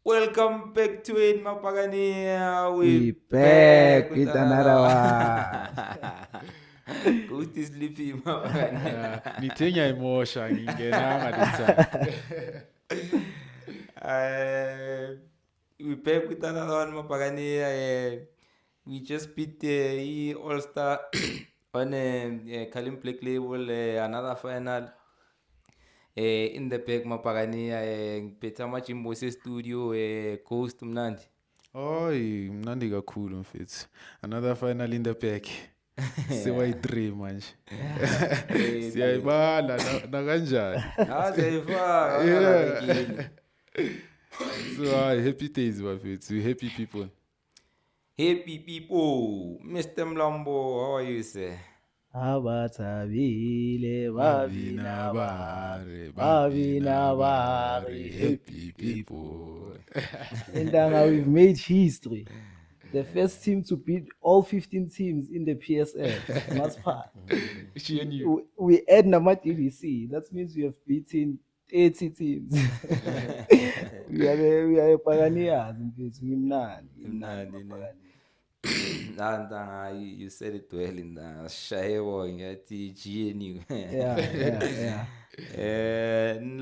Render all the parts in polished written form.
Welcome back to it, Mapagania. We back with another one. Go to sleepy, Mapagania. Nithenya imosha ngingenanga this time. We back with another one, Mapagania. We just beat the All-Star on Kalim Black Label, another final. In the back, Mapagania, Peter Machimbo studio, Coast Mnandi. Oy, mnandi kakhulu mfethu. Another final in the pack. Sewayi-3 manje. Siyayibala nakanjani. Siyayifaka. So happy days bafethu. We happy people. Happy people. Mr. Mlambo, how are you, sir? Abathabile Babinabare, happy people. Ndanga, we've made history. The first team to beat all 15 teams in the PSL. Maspa. We add Nama TDC. That means we have beaten 80 teams. we are Pagania. You said it well in the Shaewo, GNU. Yeah.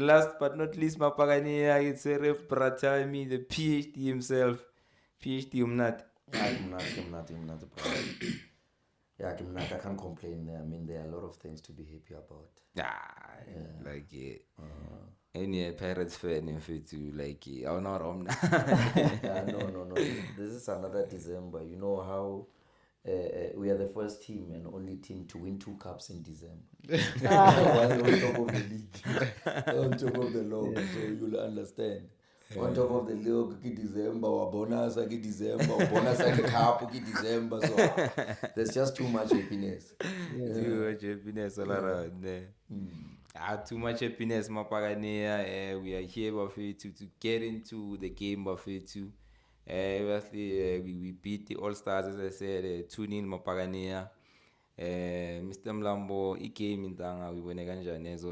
Last but not least, Mapagania, it's a Pratami, the PhD himself. PhD Umnat. I'm not, bro. Yeah, I can't complain. I mean, there are a lot of things to be happy about. Any Pirates fan, if it's like, oh, not No. This is another December. You know how we are the first team and only team to win 2 cups in December. While on top of the league, on top of the log, so you'll understand. On top of the league, December, or bonus, December, bonus, cup, December. So there's just too much happiness. Too much happiness all around there. Too much happiness, Mapagania. We are here Buffet to get into the game Buffet too. Obviously, we beat the All Stars, as I said, 2-0 Mapagania. Mr. Mlambo, he came in Tanga, we went against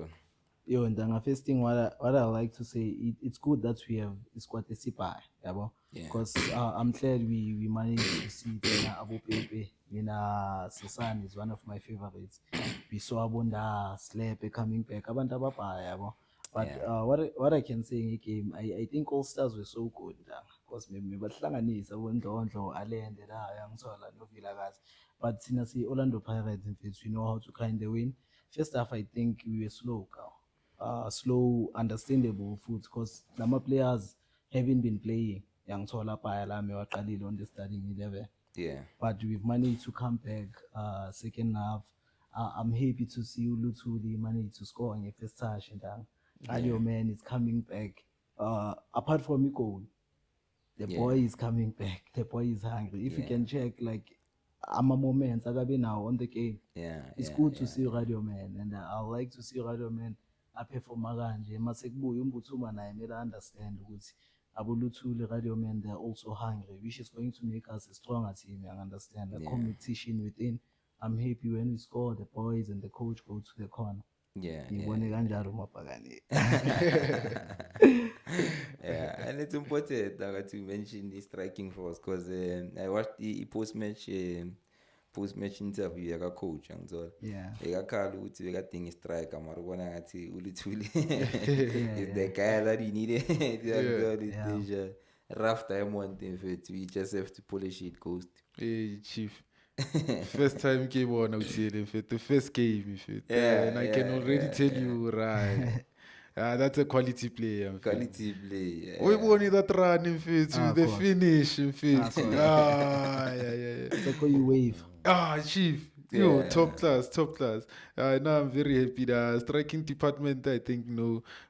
Yo, Ndanga, first thing what I like to say, it's good that we have squad Sipai, because I'm glad we managed to see Abu Pepe. Sisan is one of my favorites. We saw Abunda Slepe coming back. But what I can say in the game, I think All Stars were so good. Because maybe but Orlando Pirates, in fact, we know how to kind of win. First half, I think we were slow, slow, understandable foot, because number players haven't been playing. Young Tola Payalame or Khalil on the starting 11. Yeah. But we've managed to come back second half. I'm happy to see Ulutuli manage to score in the first touch. And Radio Man is coming back. Apart from Iko, the boy is coming back. The boy is hungry. If you can check, like, I'm a moment Agabe now on the game. It's good to see Radio Man, and I like to see Radio Man perform Maganje. Masekbu Yumbutuma na I understand what Abulutu Radio Men, they're also hungry, which is going to make us a stronger team. I understand the competition within. I'm happy when we score, the boys and the coach go to the corner. Yeah, and it's important to mention the striking force because I watched the post-match interview yaka coach angizona ekakhala ukuthi bekadinga istriker mara ubona ngathi ulithuli is the guy that you need it. Rough diamond mfethu, we just have to polish it. Ghost Chief. First time game on the first game and I can already tell you right. That's a quality player. We won that run in fit to the finish in fit. It's like you wave. Chief. Yo, top class. Now I'm very happy. The striking department, I think,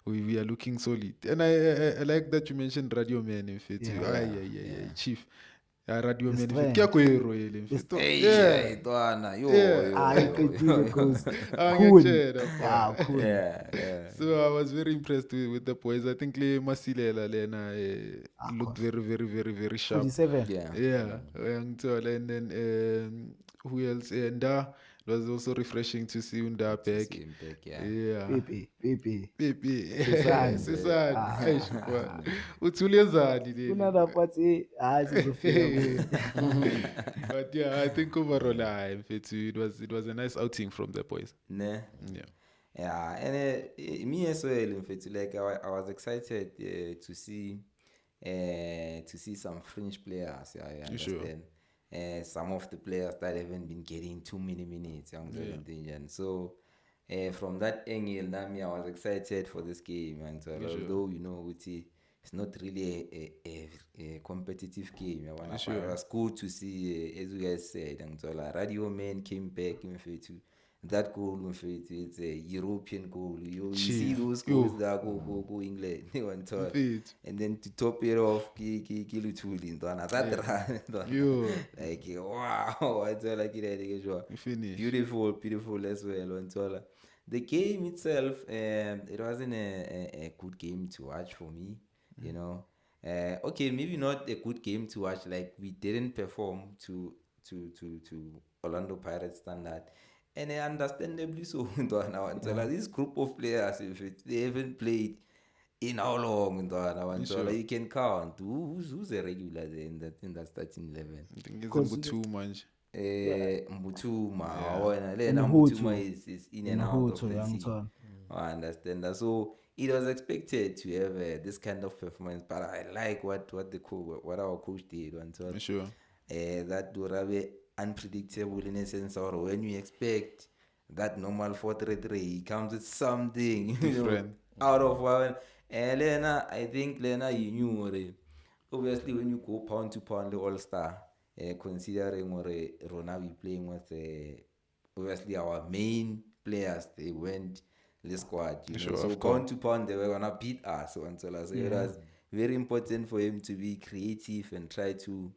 we are looking solid. And I like that you mentioned Radio Man in fit. Chief. radio His man strength. ke ya go ero ele mfethu Hey, Twana, yo. Ayiqedile Ghost. Ah, Cool. ngiyakutshela, Yeah, cool. Yeah. So I was very impressed with the boys. I think Le Masilela Lena looked very sharp. 47. Yeah. And then who else? Nda, it was also refreshing to see Nda back. See him back, yeah. Yeah. Pepe. Sisani. Eish, kwa. Uthulenzani le. Kunala party, sizofika. But yeah, I think overall, it was a nice outing from the boys. Nah. Yeah, and me as well, in fact, like I was excited to see some French players. Yeah, I understand. Some of the players that haven't been getting too many minutes, and so from that angle, I was excited for this game, and so, although it's not really a competitive game. It was good to see, as you guys said, and so Radio Man came back in fact. That goal, it's a European goal. You see those goals that go England, and then to top it off, Kilutuli, that like wow, it's all like it. Beautiful as well. And the game itself, it wasn't a good game to watch for me. Okay, maybe not a good game to watch. Like we didn't perform to Orlando Pirates standard. And understandably so, this group of players, if they haven't played in how long, you can count who's a regular there in that starting 11. I think it's Mbutuma. Mbutuma is in and out of the team. I understand that. So it was expected to have this kind of performance, but I like what our coach did. That Durabe unpredictable in a sense, or when you expect that normal 4-3-3, he comes with something different out of one. And Lena, I think you knew obviously when you go pound to pound the All-Star, considering Rona we playing with obviously our main players, they went the squad, so pound to pound they were gonna beat us. So it was very important for him to be creative and try to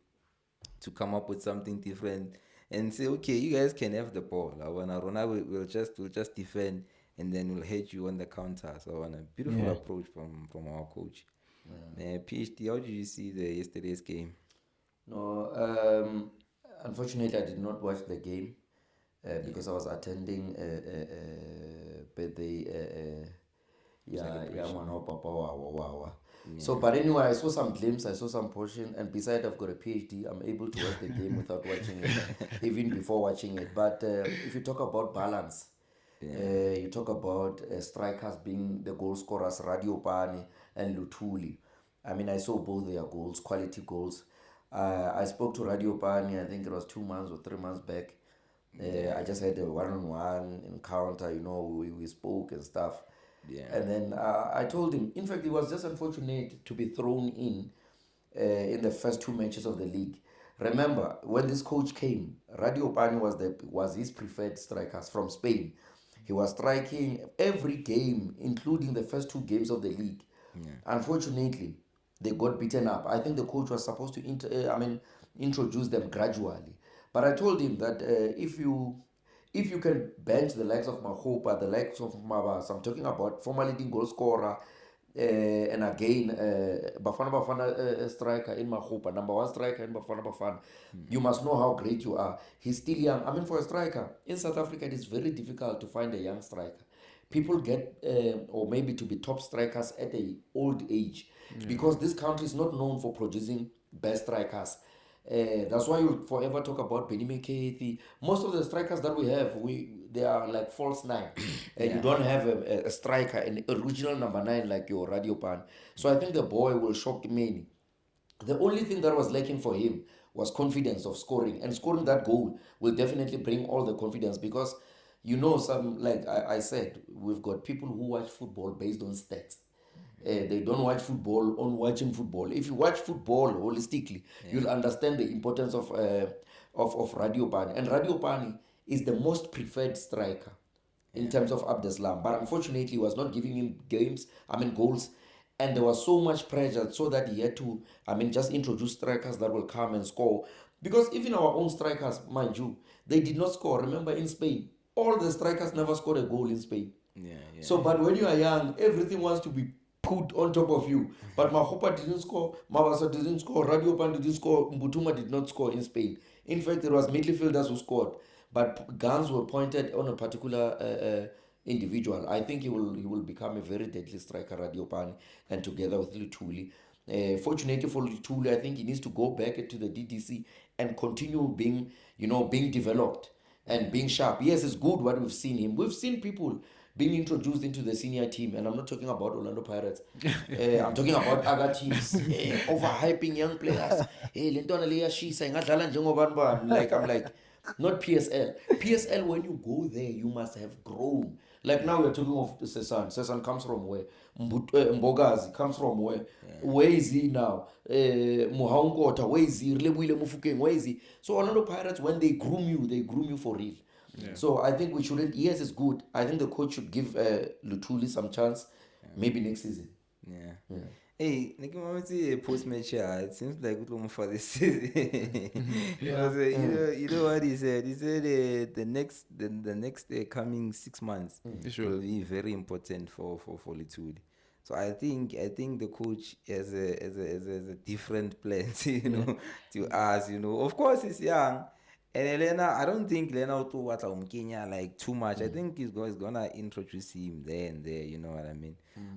come up with something different and say, okay, you guys can have the ball. Rona will just defend and then we'll hit you on the counter. So a beautiful approach from our coach. PhD, how did you see yesterday's game? No, unfortunately I did not watch the game because I was attending birthday So, but anyway, I saw some glimpse, I saw some portion, and besides I've got a PhD, I'm able to watch the game without watching it, even before watching it. But if you talk about balance, you talk about strikers being the goal scorers, Radio Pani and Luthuli. I mean, I saw both their goals, quality goals. I spoke to Radio Pani, I think it was 2 months or 3 months back. I just had a one-on-one encounter, we spoke and stuff. And then I told him, in fact, it was just unfortunate to be thrown in the first 2 matches of the league. Remember, when this coach came, Radio Pani was his preferred strikers from Spain. He was striking every game, including the first 2 games of the league. Unfortunately, they got beaten up. I think the coach was supposed to introduce them gradually. But I told him that if you can bench the likes of Mahopa, the likes of Mabas, I'm talking about former leading goal scorer, and again, Bafana striker in Mahopa, number 1 striker in Bafana. You must know how great you are. He's still young. I mean, for a striker, in South Africa, it is very difficult to find a young striker. People get, or maybe to be top strikers at an old age, because this country is not known for producing best strikers. That's why you forever talk about Benny McCarthy. Most of the strikers that we have, they are like false 9. You don't have a striker, an original number 9 like your Radio Pan. So I think the boy will shock many. The only thing that was lacking for him was confidence of scoring, and scoring that goal will definitely bring all the confidence, because some, like I said, we've got people who watch football based on stats. They don't watch football on watching football. If you watch football holistically, you'll understand the importance of Radio Pani. And Radio Pani is the most preferred striker in terms of Abdeslam. But unfortunately, he was not giving him goals. And there was so much pressure so that he had to, just introduce strikers that will come and score. Because even our own strikers, mind you, they did not score. Remember in Spain, all the strikers never scored a goal in Spain. So, but when you are young, everything wants to be put on top of you. But Mahopa didn't score, Mabasa didn't score, Radiopan didn't score, Mbutuma did not score in Spain. In fact, it was midfielders who scored. But guns were pointed on a particular individual. I think he will become a very deadly striker, Radiopan, and together with Luthuli. Fortunately for Luthuli, I think he needs to go back to the DDC and continue being developed and being sharp. Yes, it's good what we've seen him. We've seen people being introduced into the senior team, and I'm not talking about Orlando Pirates. I'm talking about other teams. Overhyping young players. Like I'm like, not PSL. PSL, when you go there, you must have grown. Like now we're talking of Sesan. Sesan comes from where? Mbogazi comes from where? Where is he now? Muhaungota, where is he? Lebuile Mufukeng, where is he? So Orlando Pirates, when they groom you for real. Yeah. So I think we shouldn't. Yes, it's good. I think the coach should give Luthuli some chance, maybe next season. Yeah. Hey, post match. It seems like good for this season. You know what he said? He said the next coming 6 months will be very important for Luthuli. So I think the coach has a different plans, to us. Of course, he's young. And Elena, I don't think Lena to what Kenya like too much. I think he's gonna introduce him there and there, you know what I mean.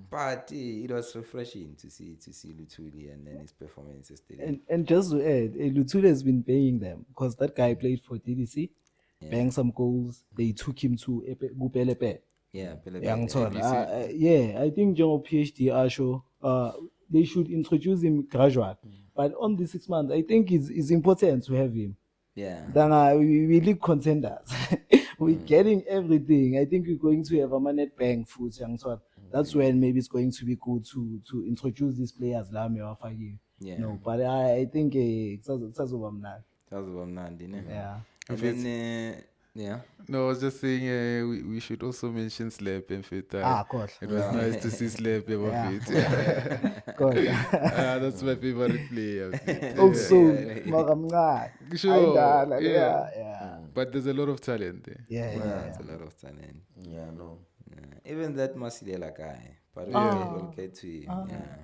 But it was refreshing to see Luthuli and then his performances today. And just to add, Luthuli has been paying them because that guy played for DDC, banged some goals. They took him to Pelepe. Yeah, Pelepe. I think General PhD Asho, they should introduce him gradually. But on the 6 months, I think it's important to have him. Yeah. Then we league contenders. We're getting everything. I think we're going to have a Manet Bang food. That's when maybe it's going to be good to introduce these players. Yeah. No, but I think it's yeah. And then yeah. No, I was just saying we should also mention Slap and Fit. Of course. It was nice to see Slap and Fit. That's my favorite player. Also, sure. Yeah. But there's a lot of talent there. Yeah. There's a lot of talent. Yeah, no. Yeah. Even that Masilela guy. But we'll get to him. Yeah.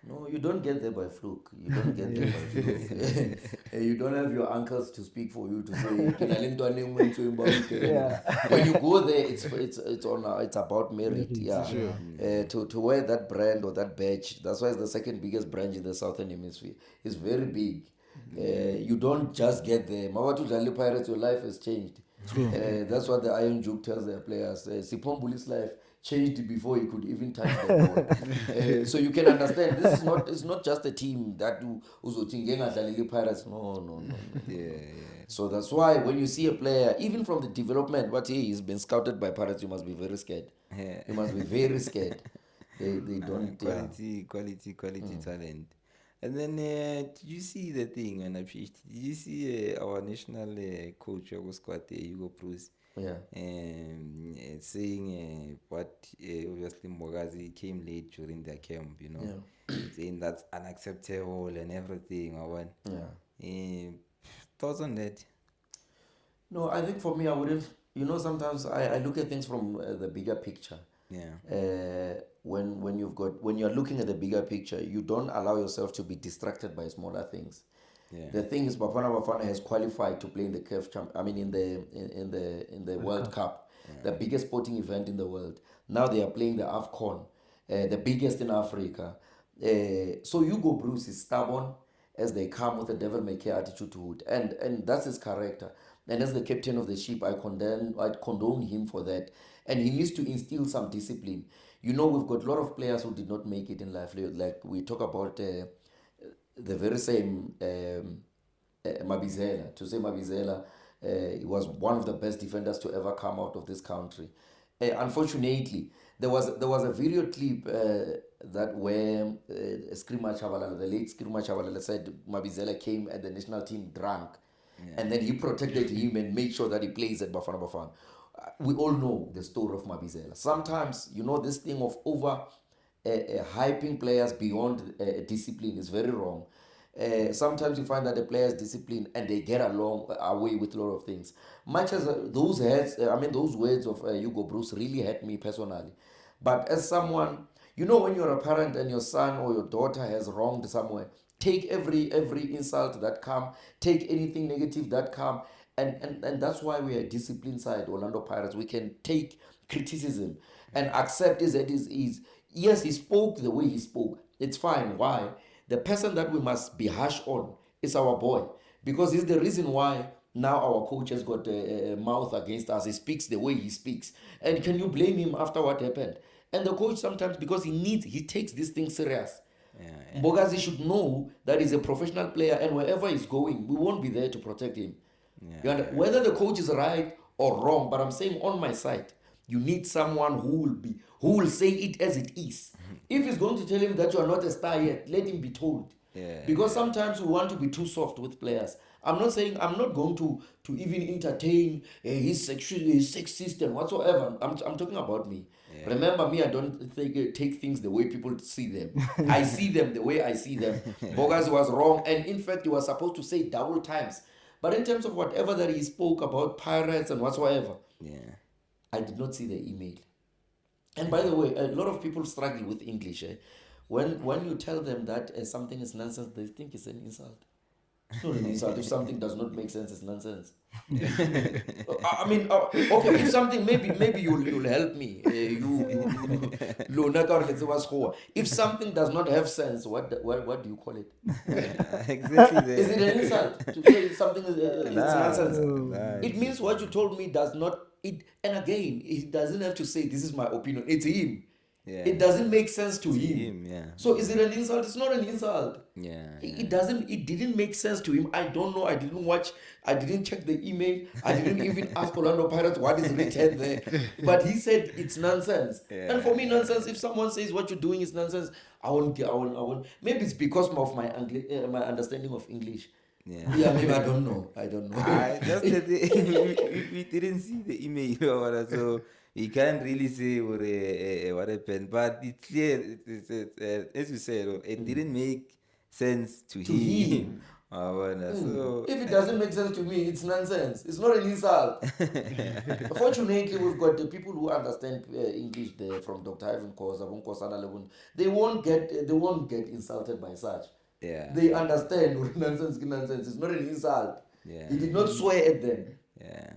No, you don't get there by fluke. You don't get there by fluke. You don't have your uncles to speak for you to say. When you go there, it's about merit. Yeah, sure. To wear that brand or that badge. That's why it's the second biggest branch in the Southern Hemisphere. It's very big. You don't just get there. Mawatu Dali Pirates, your life has changed. That's what the Iron Juke tells their players. Sipombuli's life changed before he could even touch the ball. So you can understand it's not just a team that Uzotingenga Pirates. No. Yeah. So that's why when you see a player, even from the development, he's been scouted by Pirates, you must be very scared. Yeah. You must be very scared. They don't quality talent. And then did you see the thing on a PhD? Did you see our national coach of squad, Hugo Bruce? Yeah. Saying what obviously Mbogazi came late during their camp, saying that's unacceptable and everything. Thoughts on that? No, I think for me, I wouldn't. Sometimes I look at things from the bigger picture. Yeah. When you're looking at the bigger picture, you don't allow yourself to be distracted by smaller things. Yeah. The thing is, Bafana has qualified to play in the CAF in the World Cup, the biggest sporting event in the world. Now they are playing the AFCON, the biggest in Africa. So Hugo Bruce is stubborn as they come with a devil-may-care attitude to it, and that's his character. And as the captain of the ship, I condone him for that. And he needs to instill some discipline. We've got a lot of players who did not make it in life. Like we talk about the very same Mabizela. To say Mabizela, he was one of the best defenders to ever come out of this country. Unfortunately, there was a video clip that where Skrima Chabalala, the late Skrima Chabalala, said Mabizela came at the national team drunk, and then he protected him and made sure that he plays at Bafana Bafana. We all know the story of Mabizela. Sometimes, this thing of over hyping players beyond discipline is very wrong. Sometimes you find that the players discipline and they get along away with a lot of things. Much as those words of Hugo Bruce really hurt me personally. But as someone, when you're a parent and your son or your daughter has wronged somewhere, take every insult that come, take anything negative that come, and that's why we are disciplined side, Orlando Pirates. We can take criticism and accept it as it is. Yes, he spoke the way he spoke. It's fine. Why? The person that we must be harsh on is our boy, because he's the reason why now our coach has got a mouth against us. He speaks the way he speaks, and can you blame him after what happened? And the coach sometimes, because he takes this thing serious. Bogazi should know that he's a professional player, and wherever he's going, we won't be there to protect him. Whether the coach is right or wrong, but I'm saying on my side, you need someone who will say it as it is. If he's going to tell him that you are not a star yet, let him be told. Because sometimes we want to be too soft with players. I'm not going to even entertain his sexist and whatsoever. I'm talking about me. Remember me, I don't take things the way people see them. I see them the way I see them. Bogas was wrong, and in fact he was supposed to say double times. But in terms of whatever that he spoke about Pirates and whatsoever, I did not see the email. And by the way, a lot of people struggle with English. When you tell them that something is nonsense, they think it's an insult. It's not an insult. If something does not make sense, it's nonsense. Okay, if something, maybe you'll help me. If something does not have sense, what do you call it? Exactly. Is it an insult to say something is nonsense? It means what you told me does not. And again, he doesn't have to say this is my opinion. It's him. It doesn't make sense to him. So is it an insult? It's not an insult. It didn't make sense to him. I don't know. I didn't watch. I didn't check the email. I didn't even ask Orlando Pirates what is written there. But he said it's nonsense. And for me, nonsense, if someone says what you're doing is nonsense, I won't. Maybe it's because of my my understanding of English. Maybe I don't know. We didn't see the email, so we can't really say what happened. But it's clear, as you said, it didn't make sense to him. So if it doesn't make sense to me, it's nonsense. It's not an insult. Fortunately, we've got the people who understand English there, from Dr. Ivan Kosa, they won't get insulted by such. They understand nonsense. It's not an insult. He did not swear at them.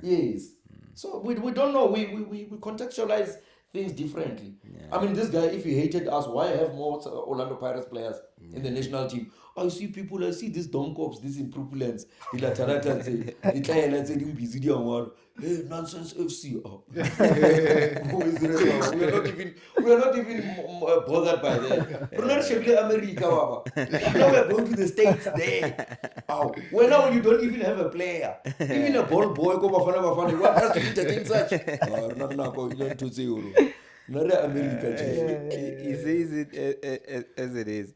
Yes. So we don't know. We contextualize things differently. I mean, this guy, if he hated us, why have more Orlando Pirates players in the national team? I see these dumb cops, these improvements. Hey, nonsense FC. We are not even bothered by that. We're not America. Now we are going to the States there. Well, now you don't even have a player. Even a ball boy, what has to entertain such? Not to say, not America. He says it as it is.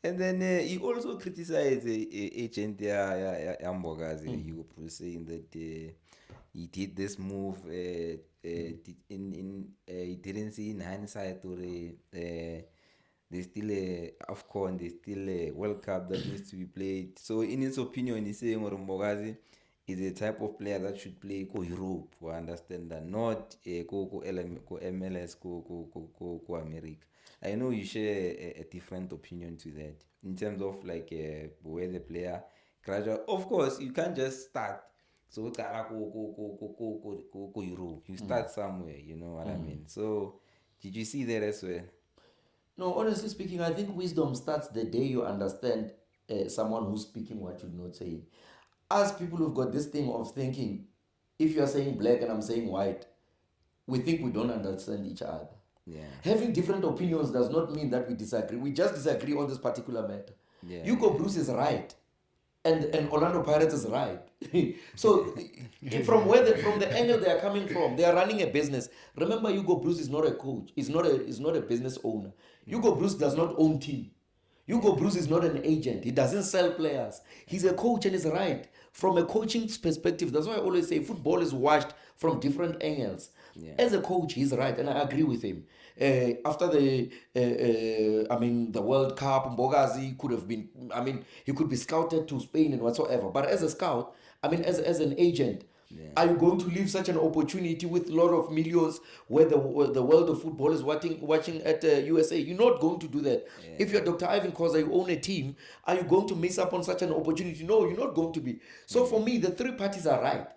And then he also criticized agent Mbogazi, Hugo Bruce, saying that he did this move. He didn't see in hindsight, or there's still a AFCON, there's still a World Cup that needs to be played. So in his opinion, he's saying Mbogazi is a type of player that should play go Europe. We understand that, not go MLS, go America. I know you share a different opinion to that in terms of where the player gradual. Of course, you can't just start. So go Europe. You start somewhere. You know what I mean. So did you see that as well? No, honestly speaking, I think wisdom starts the day you understand someone who's speaking what you're not saying. As people who've got this thing of thinking, if you're saying black and I'm saying white, we think we don't understand each other. Having different opinions does not mean that we disagree. We just disagree on this particular matter. Hugo Bruce is right, and Orlando Pirates is right. So from the angle they are coming from, they are running a business. Remember, Hugo Bruce is not a coach. He's not a business owner. Hugo Bruce does not own team. Hugo Bruce is not an agent. He doesn't sell players. He's a coach and is right. from a coaching perspective, that's why I always say football is watched from different angles. As a coach, he's right, and I agree with him. After the World Cup, Mbogazi could have been, he could be scouted to Spain and whatsoever. But as a scout, as an agent, are you going to leave such an opportunity with a lot of millions where the world of football is watching at USA? You're not going to do that. If you're Dr. Ivan Khoza, you own a team, are you going to miss up on such an opportunity? No, you're not going to be. So for me, the three parties are right.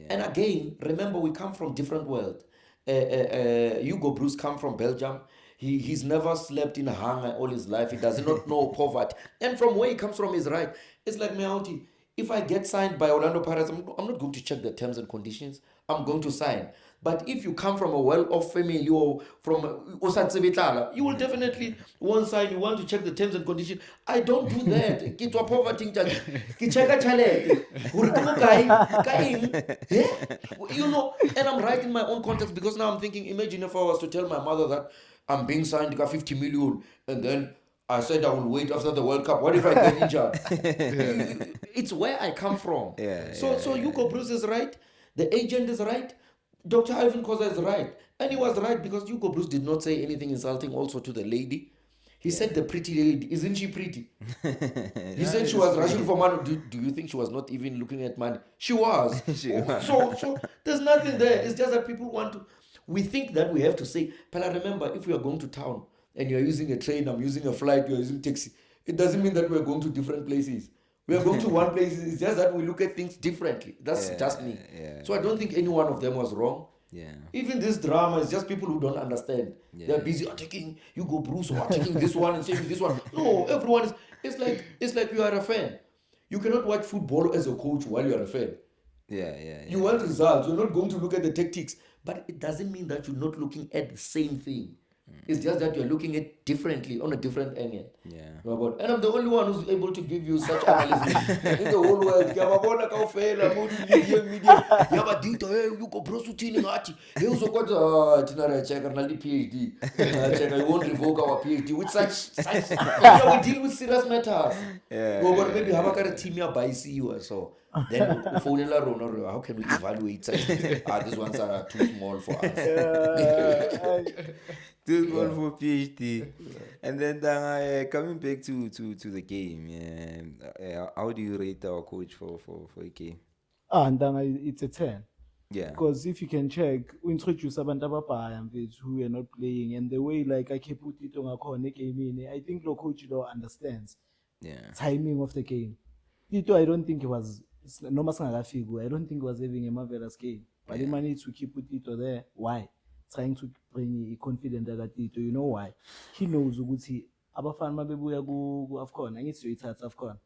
And again, remember, we come from different worlds. Hugo Broos come from Belgium. He's never slept in hunger all his life. He does not know poverty. And from where he comes from is right. It's like Meauti. If I get signed by Orlando Pirates, I'm not going to check the terms and conditions. I'm going to sign. But if you come from a well-off family or from Osatsebetala, you will definitely want sign. You want to check the terms and conditions. I don't do that. Get to poverty. And I'm right in my own context because now I'm thinking, imagine if I was to tell my mother that I'm being signed to 50 million and then I said I will wait after the World Cup. What if I get injured? It's where I come from. So Hugo Broos is right. The agent is right. Dr. Ivan Khoza is right. And he was right because Hugo Broos did not say anything insulting also to the lady. He said the pretty lady. Isn't she pretty? He said she was rushing for money. Do you think she was not even looking at money? She was. So there's nothing there. It's just that people want to... We think that we have to say, but I remember, if we are going to town and you're using a train, I'm using a flight, you're using taxi, it doesn't mean that we're going to different places. We are going to one place. It's just that we look at things differently. That's just me. So I don't think any one of them was wrong. Even this drama is just people who don't understand. They're busy attacking Hugo Broos or attacking this one and saying this one. No, everyone is. It's like you are a fan. You cannot watch football as a coach while you are a fan. You want results. You're not going to look at the tactics, but it doesn't mean that you're not looking at the same thing. It's just that you're looking at differently on a different angle. And I'm the only one who's able to give you such analysis in the whole world. You won't revoke our PhD with such we deal with serious matters. But maybe have a team by CU or so. Then how can we evaluate such these ones are too small for us. Too small for PhD. And then coming back to the game, how do you rate our coach for a game? It's a 10. Because if you can check, we introduce abantu ababhaya who are not playing, and the way I keep put it on a game, I think the coach understands timing of the game. Tito, I don't think it was I don't think it was having a marvelous game. But he managed to keep Tito there. Why? Trying to bring confidence that Tito. You know why? He knows ukuthi abafana mabebuya ku AFCON angithoyithatha AFCON.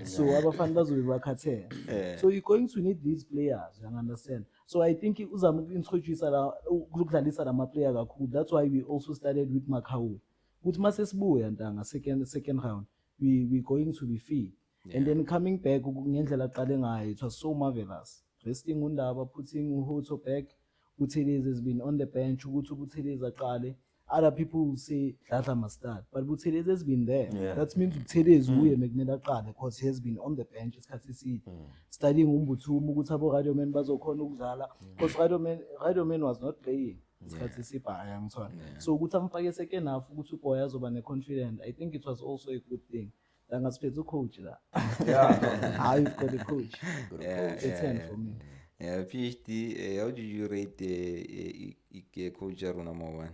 So abafana bazobe bakhathe. So you're going to need these players, you understand? So I think uzama introduce ukudlalisa lama player kakhulu. That's why we also started with Makau. With masesibuya ntanga second round. We're going to be fit. And then coming back, it was so marvelous. Resting Undaba, putting Uhoto back, Buthelezi has been on the bench, Buthelezi. Other people will say that I must start. But Buthelezi has been there. That means Buthelezi because he has been on the bench. Studying Umbutu, Mugutabo Radio Man Bazokon Uzala, because Radio Man was not playing. So Gutampa second half, Gutu Poyas over confident. I think it was also a good thing. Then I speak to coach that. I've got a coach. It's 10 for me. PhD, how do you rate the coach number 1?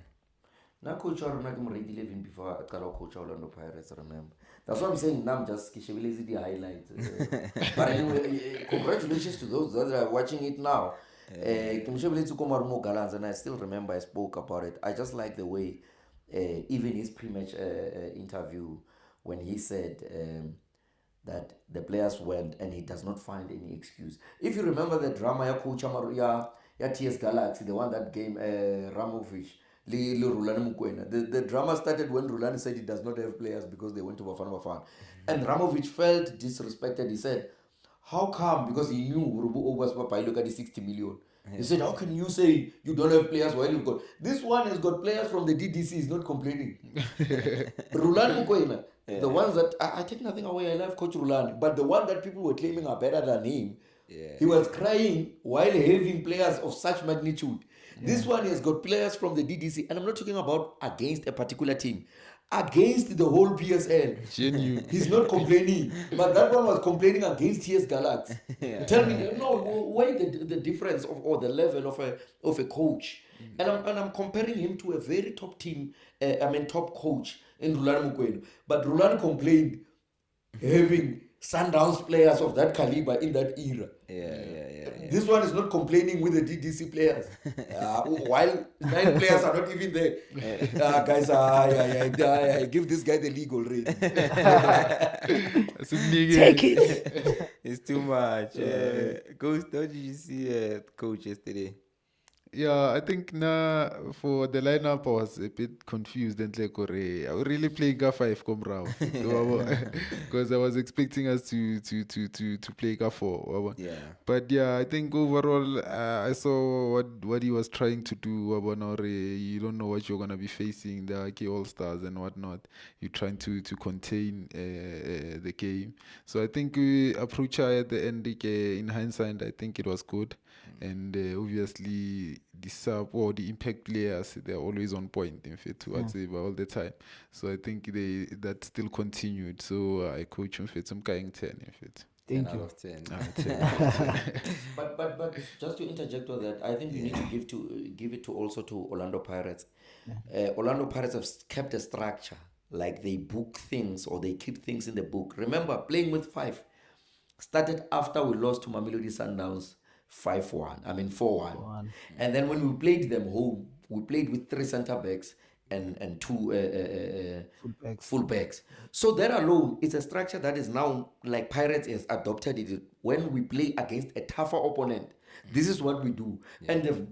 Now coach Aruna can rate 11 before I call coach Orlando Pirates, remember. That's what I'm saying. Now I'm just Kishability the highlights. But anyway, congratulations to those that are watching it now. And I still remember I spoke about it. I just like the way, even his pre-match interview, when he said that the players went and he does not find any excuse. If you remember the drama, ya coach Amaruya, ya TS Galaxy, the one that game Ramovich, the drama started when Rulani said he does not have players because they went to Bafana. And Ramovich felt disrespected. He said, how come? Because he knew Rubu Ogas Papa, look at the 60 million. He said, how can you say you don't have players while you've got... This one has got players from the DDC, he's not complaining. Rulani Mukwena, The ones that I take nothing away, I love Coach Rulani, but the one that people were claiming are better than him, he was crying while having players of such magnitude. This one has got players from the DDC, and I'm not talking about against a particular team, against the whole PSL. Genuine. He's not complaining, but that one was complaining against TS Galaxy. Tell me, why the difference of or the level of a coach, and I'm comparing him to a very top team, top coach in Rulani Mokwena. But Rulani complained having Sundowns players of that caliber in that era. This one is not complaining with the DDC players. While 9 players are not even there. Guys, I give this guy the league already. Take it. It's too much. Ghost, how did you see coach yesterday? Yeah, I think for the lineup I was a bit confused and like, are we really playing a 5 come round? Because I was expecting us to play a 4. Yeah. But yeah, I think overall I saw what he was trying to do. You don't know what you're gonna be facing, the key all-stars and whatnot. You're trying to contain the game. So I think we approach at the end in hindsight, I think it was good. And obviously the sub or the impact players, they're always on point in fact all the time. So I think that still continued. So I coach him for some kind 10 in fact. Thank you. Out of 10. But just to interject on that, I think you need to give it to also to Orlando Pirates. Orlando Pirates have kept a structure, like they book things or they keep things in the book. Remember, playing with 5 started after we lost to Mamelodi Sundowns 4-1. 4-1. And then when we played them home, we played with 3 center backs and 2 fullbacks. So that alone is a structure that is now, like Pirates has adopted it. When we play against a tougher opponent, this is what we do. And they've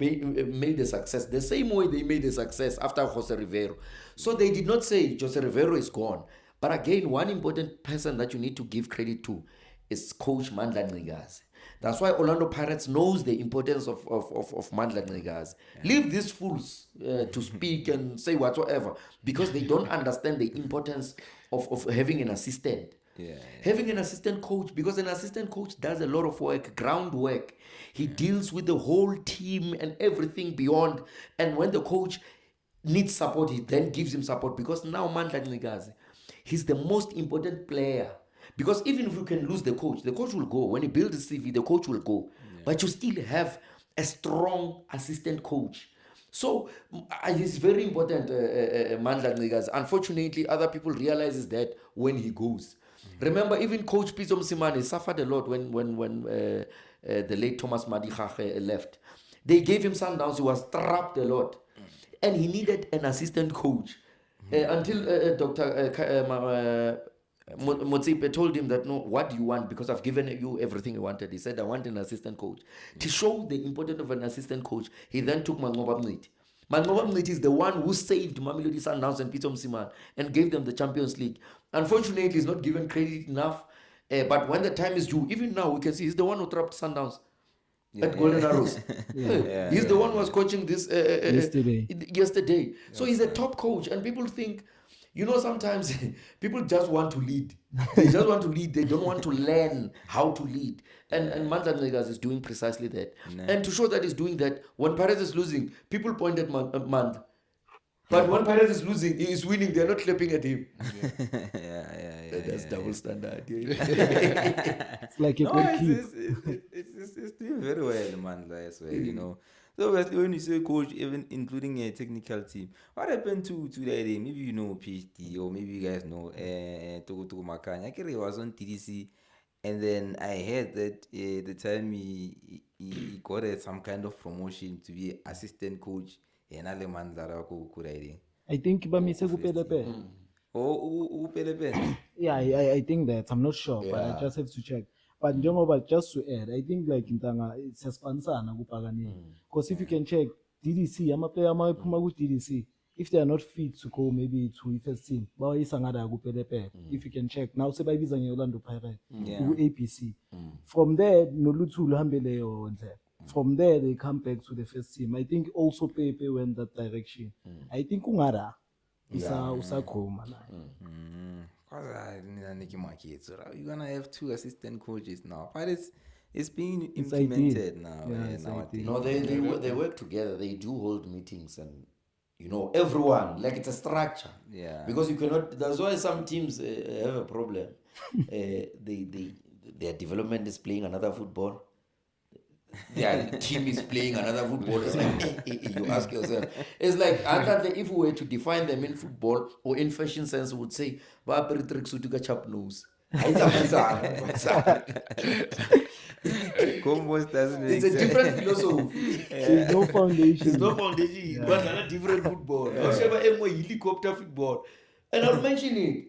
made a success the same way they made a success after Jose Rivero. So they did not say Jose Rivero is gone. But again, one important person that you need to give credit to is Coach Mandla Ncigazi. That's why Orlando Pirates knows the importance of Mandla Ncigazi. Leave these fools to speak and say whatsoever, because they don't understand the importance of having an assistant. Having an assistant coach, because an assistant coach does a lot of work, groundwork. He deals with the whole team and everything beyond. And when the coach needs support, he then gives him support, because now Mandla Ncigazi, he's the most important player. Because even if you can lose the coach will go. When he builds a CV, the coach will go. But you still have a strong assistant coach. So it's very important, Mandla Ncigazi. Unfortunately, other people realize that when he goes. Remember, even Coach Pitso Mosimane suffered a lot when the late Thomas Madikhache left. They gave him Sundowns. He was trapped a lot. And he needed an assistant coach. Until Dr. Motsepe told him that, no, what do you want? Because I've given you everything you wanted. He said, I want an assistant coach. To show the importance of an assistant coach, he then took Mangoba Mniti. Mangoba Mniti is the one who saved Mamelodi Sundowns and Pitso Mosimane and gave them the Champions League. Unfortunately, he's not given credit enough. But when the time is due, even now, we can see he's the one who trapped Sundowns at Golden Arrows. He's the one who was coaching this yesterday. So he's a top coach, and people think, sometimes people just want to lead. They just want to lead. They don't want to learn how to lead. And Mandla Ncigazi is doing precisely that. And to show that he's doing that, when Pirates is losing, people point at Mandla. But when Pirates is losing, he is winning. They're not clapping at him. That's double standard. It's like it's doing very well, Mandla, as well, So obviously, when you say coach, even including a technical team, what happened to that? Maybe you know PhD, or maybe you guys know Togo Makanya. I he was on TDC, and then I heard that the time he got some kind of promotion to be assistant coach. I think Bamise Kupelepe. Yeah, I think that. I'm not sure, but I just have to check. But just to add, I think like Intanga, it's a sponsor because if you can check DDC, I'm a player DDC. If they are not fit to go maybe to first team, if you can check now, say by visa Orlando Pirates to APC. From there, from there they come back to the first team. I think also Pepe went that direction. I think Ungara is a you're gonna have 2 assistant coaches now, but it's being It's implemented ideal. now. Yeah, it's Nowadays. ideal. No, they work together. They do hold meetings, and everyone, like, it's a structure. Yeah. Because you cannot. That's why some teams have a problem. Their development is playing another football. Their team is playing another football. It's like you ask yourself. It's like if we were to define them in football or in fashion sense, we would say, "Ba apere tracksuit ka chap nose." Combos doesn't make It's a sense. different philosophy. There's no foundation. There's no foundation. But a different football. Helicopter football. And I'll mention it.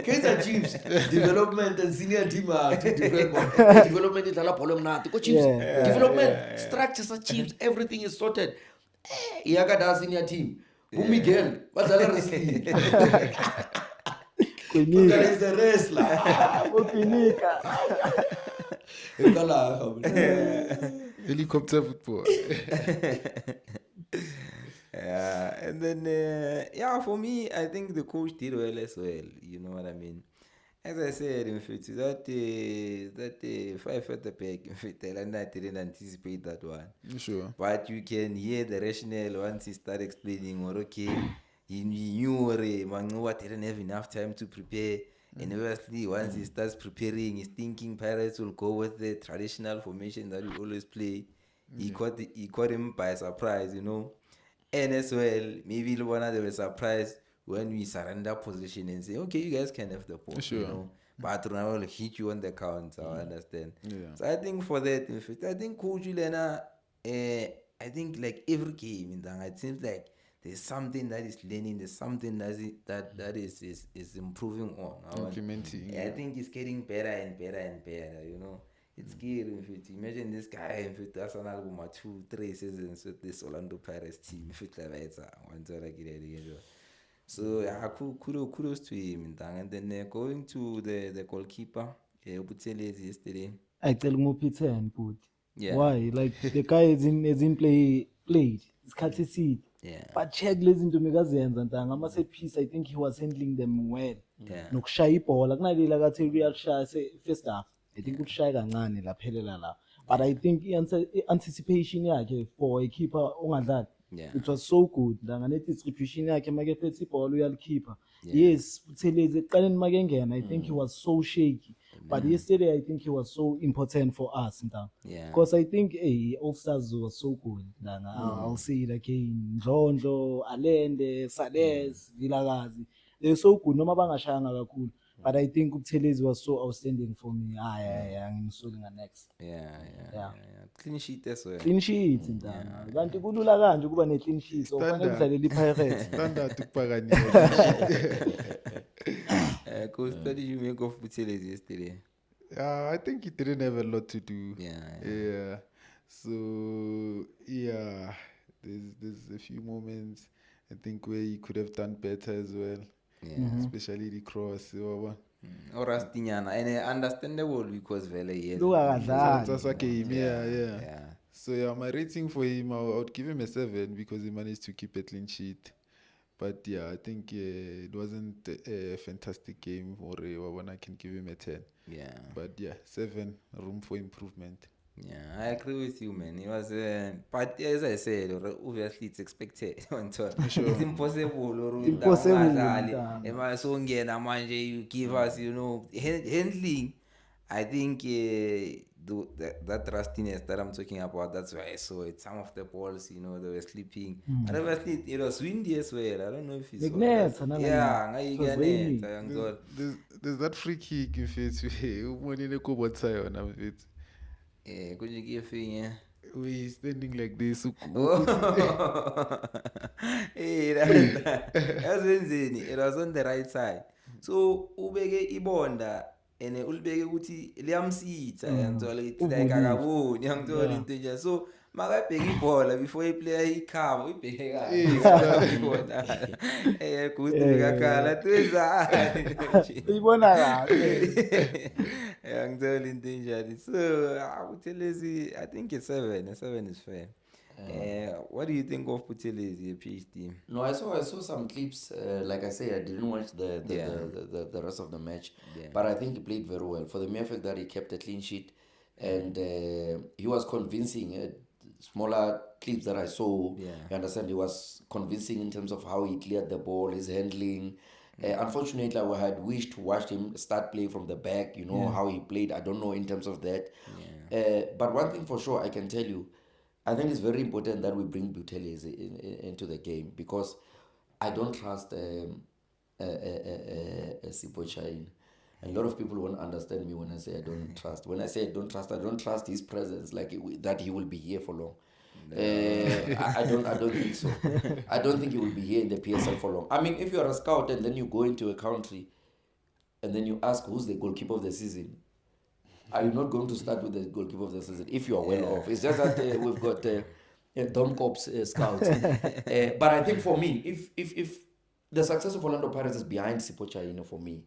Kaizer Chiefs development and senior team are two different ones. Development is a problem now. Development structures are Chiefs. Everything is sorted. Iyaga does senior team. Miguel, what's the wrestling? There is the wrestler. Helicopter football. Yeah, and then for me, I think the coach did well as well. You know what I mean? As I said, in fact, that 5 at the back, in fact, I didn't anticipate that one. Sure. But you can hear the rationale once he start explaining, or okay, he knew Manua didn't have enough time to prepare. And obviously, once he starts preparing, he's thinking Pirates will go with the traditional formation that we always play. He caught him by surprise, And as well, maybe they were surprised when we surrender position and say, okay, you guys can have the ball, Sure. But Ronaldo will hit you on the count, I understand. Yeah. So I think for that, in fact, I think Coach Juliana, I think like every game, it seems like there's something that is learning, there's something that is improving on. Implementing. I think it's getting better and better and better, It's scary, in fact. Imagine this guy, in fact, that's an album 2-3 seasons with this Orlando Pirates team. In fact, so yeah, kudos to him. And then going to the goalkeeper, Buthelezi yesterday. I tell Mopiten, put. Yeah. Why? Like the guy is in played. It's cut his seat. Yeah. But check listen to Megazians and I must say peace. I think he was handling them well. Yeah. No shy ball. Like na like I real shy say first half. I think good shy kancane la phelela la. But I think anticipation yakhe for a keeper ongadlali. Yeah. It was so good. Danganethi distribution yakhe make phethi ball uyalikhipha. Yes, Buthelezi eqaleni makengena I think he was so shaky. But yesterday, I think he was so important for us. Yeah. Because I think All Stars was so good. I'll say it again. Ndlondlo, Alende, Sades, Vilakazi. They're so good. No mabangashanga kakhulu. But I think Buthelezi was so outstanding for me. I'm sorting next. Yeah. Clean sheet as well. Clean sheet. Kanti kulula kanje ukuba ne clean sheet. So kufanele udlalele iPirates. Standard ukupakanyela. Coach, what did you make of Buthelezi yesterday? I think he didn't have a lot to do. Yeah. So there's a few moments I think where he could have done better as well. Yeah. Especially the cross. Or Rastinyana, and understandable because Vele That's a game. Yeah. So my rating for him, I would give him a 7 because he managed to keep a clean sheet. But I think it wasn't a fantastic game or one I can give him a 10. Yeah. But 7, room for improvement. Yeah, I agree with you, man. It was, but as I said, obviously it's expected. Sure. It's impossible. You give us, handling. I think that rustiness that I'm talking about, that's why I saw it. Some of the balls, they were sleeping. And obviously it was windy as well. I don't know if it's there's that free kick if it's could you give me we're standing like this. It was on the right side. So ubeke ibonda and ulibeke ukuthi liyamsitha yangithola it's like akaboni yangithola into nje so makabheka ibhola before iplayer ikhama uyibheke kahle kuthi ngakhala twezani uyibona kahle yangithola into njani so Buthelezi I think it's 7 is fair What do you think of Buthelezi, PhD? No, I saw some clips. Like I say, I didn't watch the rest of the match, but I think he played very well for the mere fact that he kept a clean sheet, and he was convincing. Smaller clips that I saw, you understand, he was convincing in terms of how he cleared the ball, his handling. Unfortunately, I had wished to watch him start play from the back. You know how he played. I don't know in terms of that. But one thing for sure, I can tell you. I think it's very important that we bring Buthelezi into the game, because I don't trust Sipho Chayine. A lot of people won't understand me when I say I don't trust. When I say I don't trust his presence, like that he will be here for long. I don't think so. I don't think he will be here in the PSL for long. I mean, if you are a scout and then you go into a country and then you ask who's the goalkeeper of the season, are you not going to start with the goalkeeper of the season if you are well off? It's just that we've got Don Cops scouts. But I think for me, if the success of Orlando Pirates is behind Sipho Chayine, for me,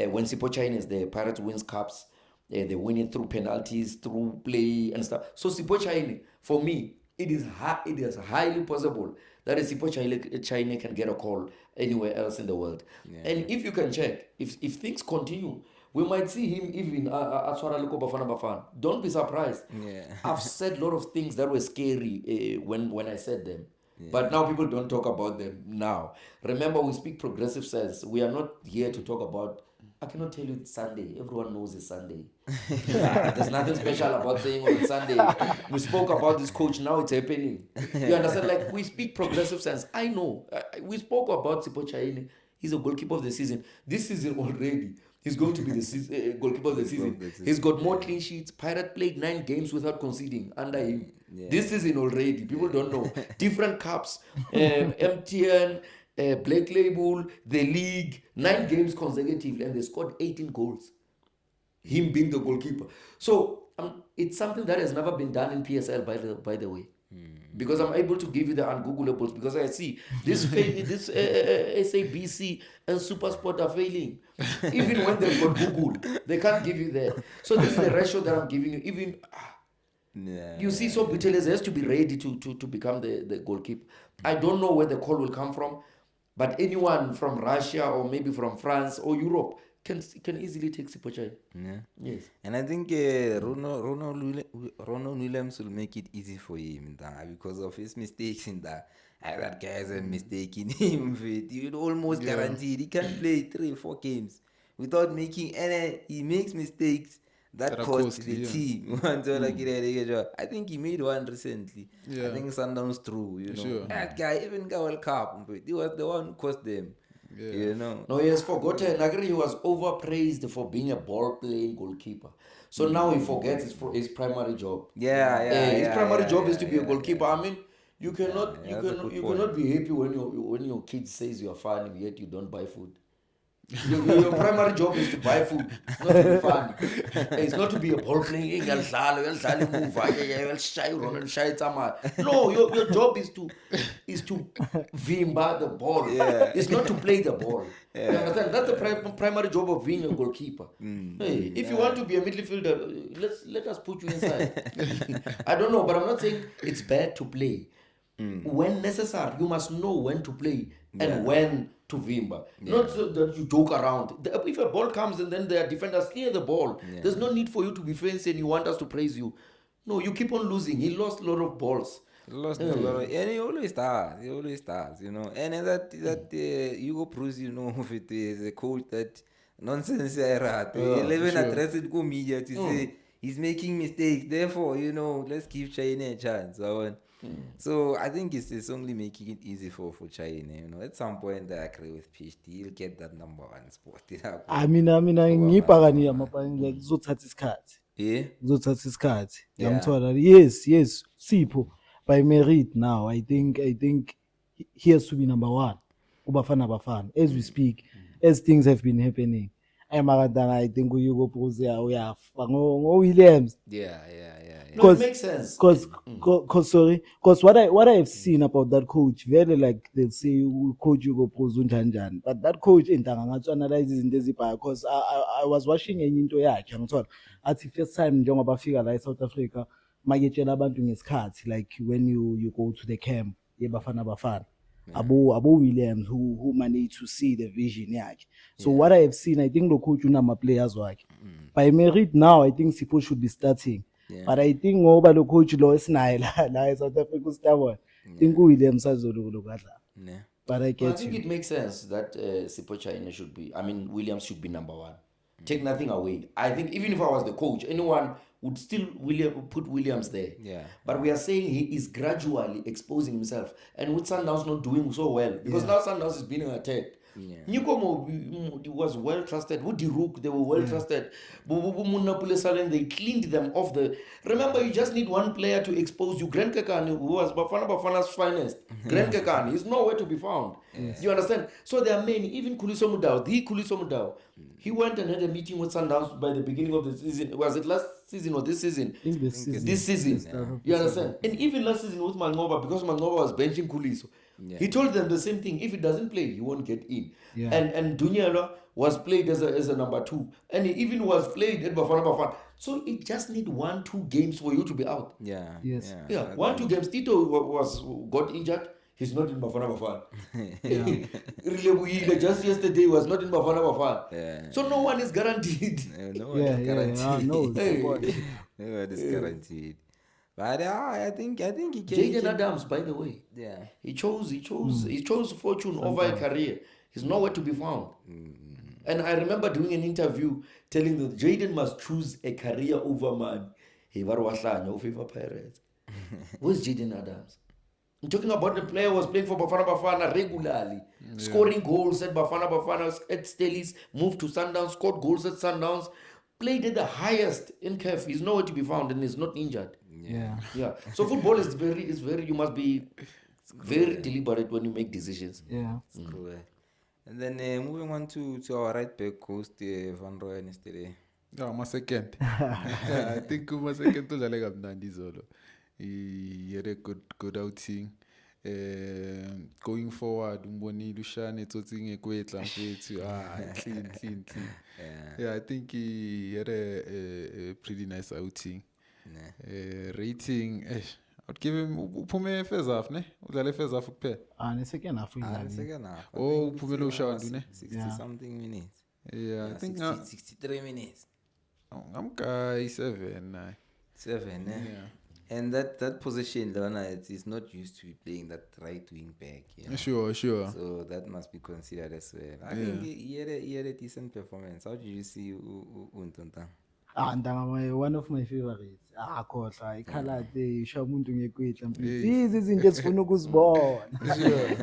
when Sipho Chayine is there, Pirates wins cups. They win it through penalties, through play and stuff. So Sipho Chayine, for me, it is highly possible that a Sipho Chayine can get a call anywhere else in the world. And if you can check, if things continue, we might see him even at Swaraleko Bafana Bafana. Don't be surprised. I've said a lot of things that were scary when I said them. But now people don't talk about them now. Remember, we speak progressive sense. We are not here to talk about, I cannot tell you it's Sunday. Everyone knows it's Sunday. There's nothing special about saying on Sunday. We spoke about this coach, now it's happening. You understand? Like, we speak progressive sense. I know. We spoke about Sipho Chayine. He's a goalkeeper of the season. This season already, he's going to be the goalkeeper of the season. He's got more clean sheets. Pirate played 9 games without conceding under him. This season already. People don't know. Different cups. MTN, Black Label, the league. 9 games consecutively, and they scored 18 goals. Him being the goalkeeper. So it's something that has never been done in PSL, by the way. Because I'm able to give you the ungoogleables, because I see this SABC and SuperSport are failing. Even when they've got Google, they can't give you that. So this is the ratio that I'm giving you. Even you see, so Buthelezi has to be ready to become the goalkeeper. I don't know where the call will come from, but anyone from Russia or maybe from France or Europe can easily take Sipho Chayine. Yes. And I think Ronald Williams will make it easy for him because of his mistakes in that. That guy has a mistake in him. You almost guaranteed he can play 3 or 4 games without making any. He makes mistakes that cost the team. I think he made one recently. I think Sundowns through. Sure. That guy even got World Cup. He was the one who cost them. No, he has forgotten. I agree, he was overpraised for being a ball-playing goalkeeper. So now he forgets his primary job. His primary job is to be a goalkeeper. I mean, you cannot be happy when your kid says you are funny yet you don't buy food. Your primary job is to buy food. It's not to be funny. It's not to be a ball playing. No, your job is to vimba the ball. It's not to play the ball. You understand? That's the primary job of being a goalkeeper. Hey, if you want to be a midfielder, let us put you inside. I don't know, but I'm not saying it's bad to play. When necessary, you must know when to play and when to vimba. Not so that you joke around. If a ball comes and then the defenders clear the ball, there's no need for you to be fancy and you want us to praise you. No, you keep on losing. He lost a lot of balls. A lot of, and he always does. And that Hugo Broos, if it is a coach that nonsense, he even address it go media to say he's making mistakes. Therefore, let's give Chayine a chance. So I think it's only making it easy for Chayine. At some point I agree with PhD. He'll get that number 1 spot. I mean, ngipakani amapani kuzothatha isikhathi. Kuzothatha isikhathi. Ngiyamthola. Yes, Sipho by merit now. I think he has to be number 1. Kubafana Bafana as we speak, as things have been happening. I think Hugo Broos Williams. No, it makes sense. Because what I have seen about that coach, very like they say coach Hugo Broos unjanjan, but that coach in analyzes in Desipa because I was watching into yakhe ngithola athi first time njengoba bafika la eSouth Africa maketshela abantu ngesikhathi, like when you go to the camp yeBafana Bafana, Abo Williams who managed to see the vision yakhe. So what I have seen, I think the coach unama players wakhe. By merit now, I think Sipho should be starting. But I think ngoba lo coach lo esinaye la South Africa ustabona, think Williams azoloko kadla. But I think it makes sense that Sipho China should be, Williams should be number one. Take nothing away. I think even if I was the coach, anyone would still put Williams there. Yeah. But we are saying he is gradually exposing himself. And with Sundowns not doing so well, because now Sundowns is being attacked. Newcomb was well trusted. Woody Rook, they were well trusted. They cleaned them off the. Remember, you just need one player to expose you. Grant Kekani, who was Bafana's finest. Grant Kekani is nowhere to be found. You understand? So there are many. Even Kuliso Mudau, he went and had a meeting with Sundowns by the beginning of the season. Was it last season or this season? I think This season. You understand? And even last season with Mangoba, because Mangoba was benching Kuliso. He told them the same thing. If he doesn't play, he won't get in. And Dunyala was played as a number 2. And he even was played at Bafana. So it just need 1-2 games for you to be out. Yeah. 1-2 games. Tito got injured. He's not in Bafana. Rilebuile just yesterday was not in Bafana. So no one is guaranteed. No one is guaranteed. No one is guaranteed. But I think he can. Jaden Adams, by the way, he chose fortune over a career. He's nowhere to be found. And I remember doing an interview telling that Jaden must choose a career over man. He was favor Pirates. Where's Jaden Adams? I'm talking about the player who was playing for Bafana regularly, scoring goals at Bafana at Stellies, moved to Sundowns, scored goals at Sundowns, played at the highest in CAF. He's nowhere to be found and he's not injured. Yeah. So football is very. You must be very deliberate when you make decisions. Yeah. Cool. And then moving on to our right back host, Van Rooyen yesterday. Yeah, my second. I think my second to Jalega Mnandi Zolo. He had a good outing. Going forward, Mboni Lushane Toting Equate clean. Yeah, I think he had a pretty nice outing. Rating, I'd give him Pume first half, ne? Udlale first half kuphela. Ne second half Second half. Oh, Pumelo Shawadu, ne? 60 something minutes. Yeah, I think 63 minutes. I'm guy 7, 7, eh? Yeah. And that position, Lona, it's not used to be playing that right wing back. You know? Sure. So that must be considered as well. I think he had a decent performance. How did you see Untonta? One of my favorites. Khohla ikhalate isha umuntu ngekwetla mfethu. Izinto ezifuna ukuzibona.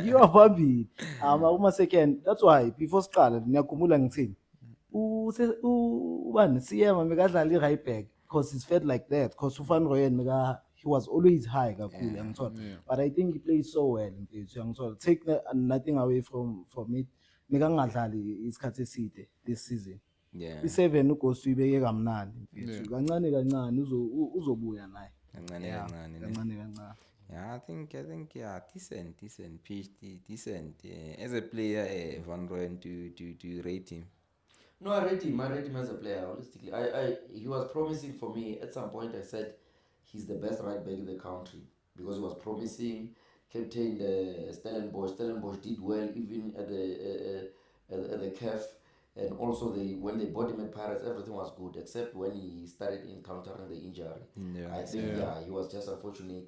You are phambili. Uma second. That's why before siqala ngiyakhumbula ngithini. Ubani siyema mekadlala i-right back because it's felt like that because uFan Rooyen he was always high kakhulu ngithola. But I think he played so well mfethu ngithola. Take nothing away from it. Mekangadlali isikhathi eside this season. I7 uGhost uyibeke kamnandi mfethu kancane uzobuya naye kancane. Yeah, I think decent PhD decent as a player Van Rooyen to rate him. No, I rate him as a player holistically. He was promising for me at some point. I said he's the best right back in the country because he was promising. Captained Stellenbosch. Stellenbosch did well even at the CAF. And also, when they bought him at Pirates, everything was good, except when he started encountering the injury. I think, he was just unfortunate.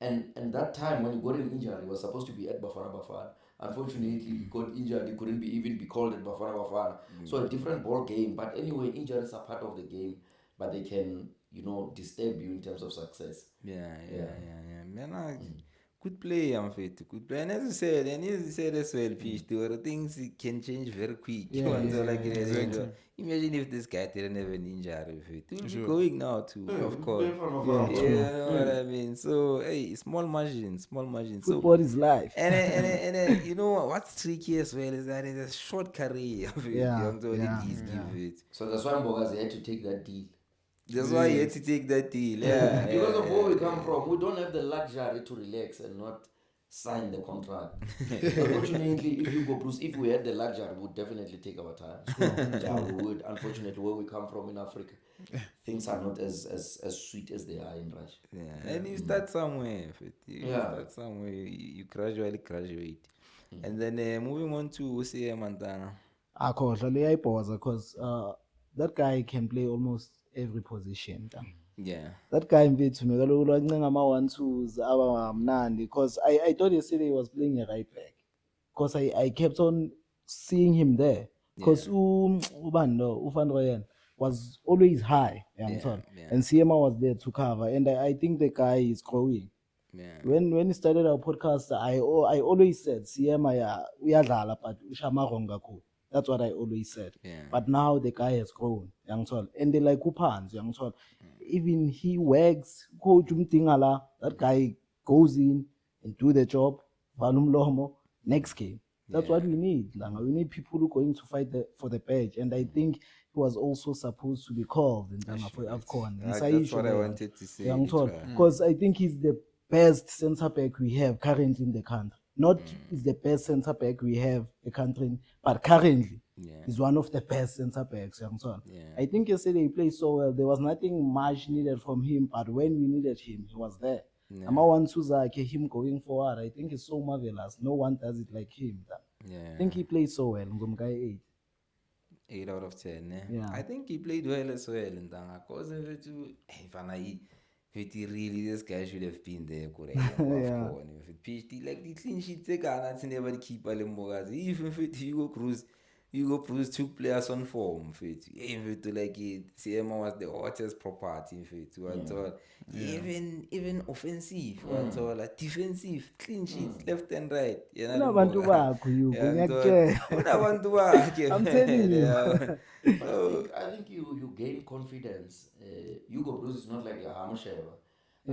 And that time, when he got an injury, he was supposed to be at Bafana. Unfortunately, he got injured. He couldn't even be called at Bafana. So a different ball game. But anyway, injuries are part of the game. But they can, disturb you in terms of success. Yeah. Man, good play, good play. And as you said as well, PhD, things can change very quick. Exactly. Imagine if this guy didn't have an injury, he'll be going now too, of course. You know what I mean? So, hey, small margins. Football is life. And you know what's tricky as well is that it's a short career. So that's why Mbogazi had to take that deal. That's why he had to take that deal. Because of where we come from, we don't have the luxury to relax and not sign the contract. Unfortunately, if you go Bruce, if we had the luxury, we would definitely take our time. We would. Unfortunately, where we come from in Africa, things are not as sweet as they are in Russia. Yeah, and you start somewhere. You start somewhere. You gradually graduate, and then moving on to Usia Mantana. Akhohlwa leyayibhoza because that guy can play almost every position. Yeah. That guy mfethu kaloku lwancenga ama-1-2s abamnandi because I thought yesterday he was playing a right back because I kept on seeing him there because ubani lo uVan Rooyen was always high, and Siema was there to cover, and I think the guy is growing. Yeah. When he started our podcast, I always said Siema uyadlala but ushamarong kakhulu. That's what I always said. Yeah. But now the guy has grown, and they like Kupans, even he works, coach umdingala, that guy goes in and do the job, Valum Lomo, next game. That's what we need, Langa. We need people who are going to fight for the badge. And I think he was also supposed to be called in for AFCON. That's what I wanted to say. Because I think he's the best centre back we have currently in the country. Not is the best centre back we have in the country, but currently he's one of the best centre backs. I think yesterday he played so well. There was nothing much needed from him, but when we needed him, he was there. Him going forward, I think it's so marvelous. No one does it like him. I think he played so well. 8 out of 10. Yeah. I think he played well as well. Because really, this guy should have been there. Like the clean sheet, that's never the keeper. Even Hugo Cruz took players on form. Like CMA was the hottest property. Even offensive, defensive, clean sheets, left and right. I'm telling you. I think you gain confidence. Hugo Cruz is not like a Hamusheva.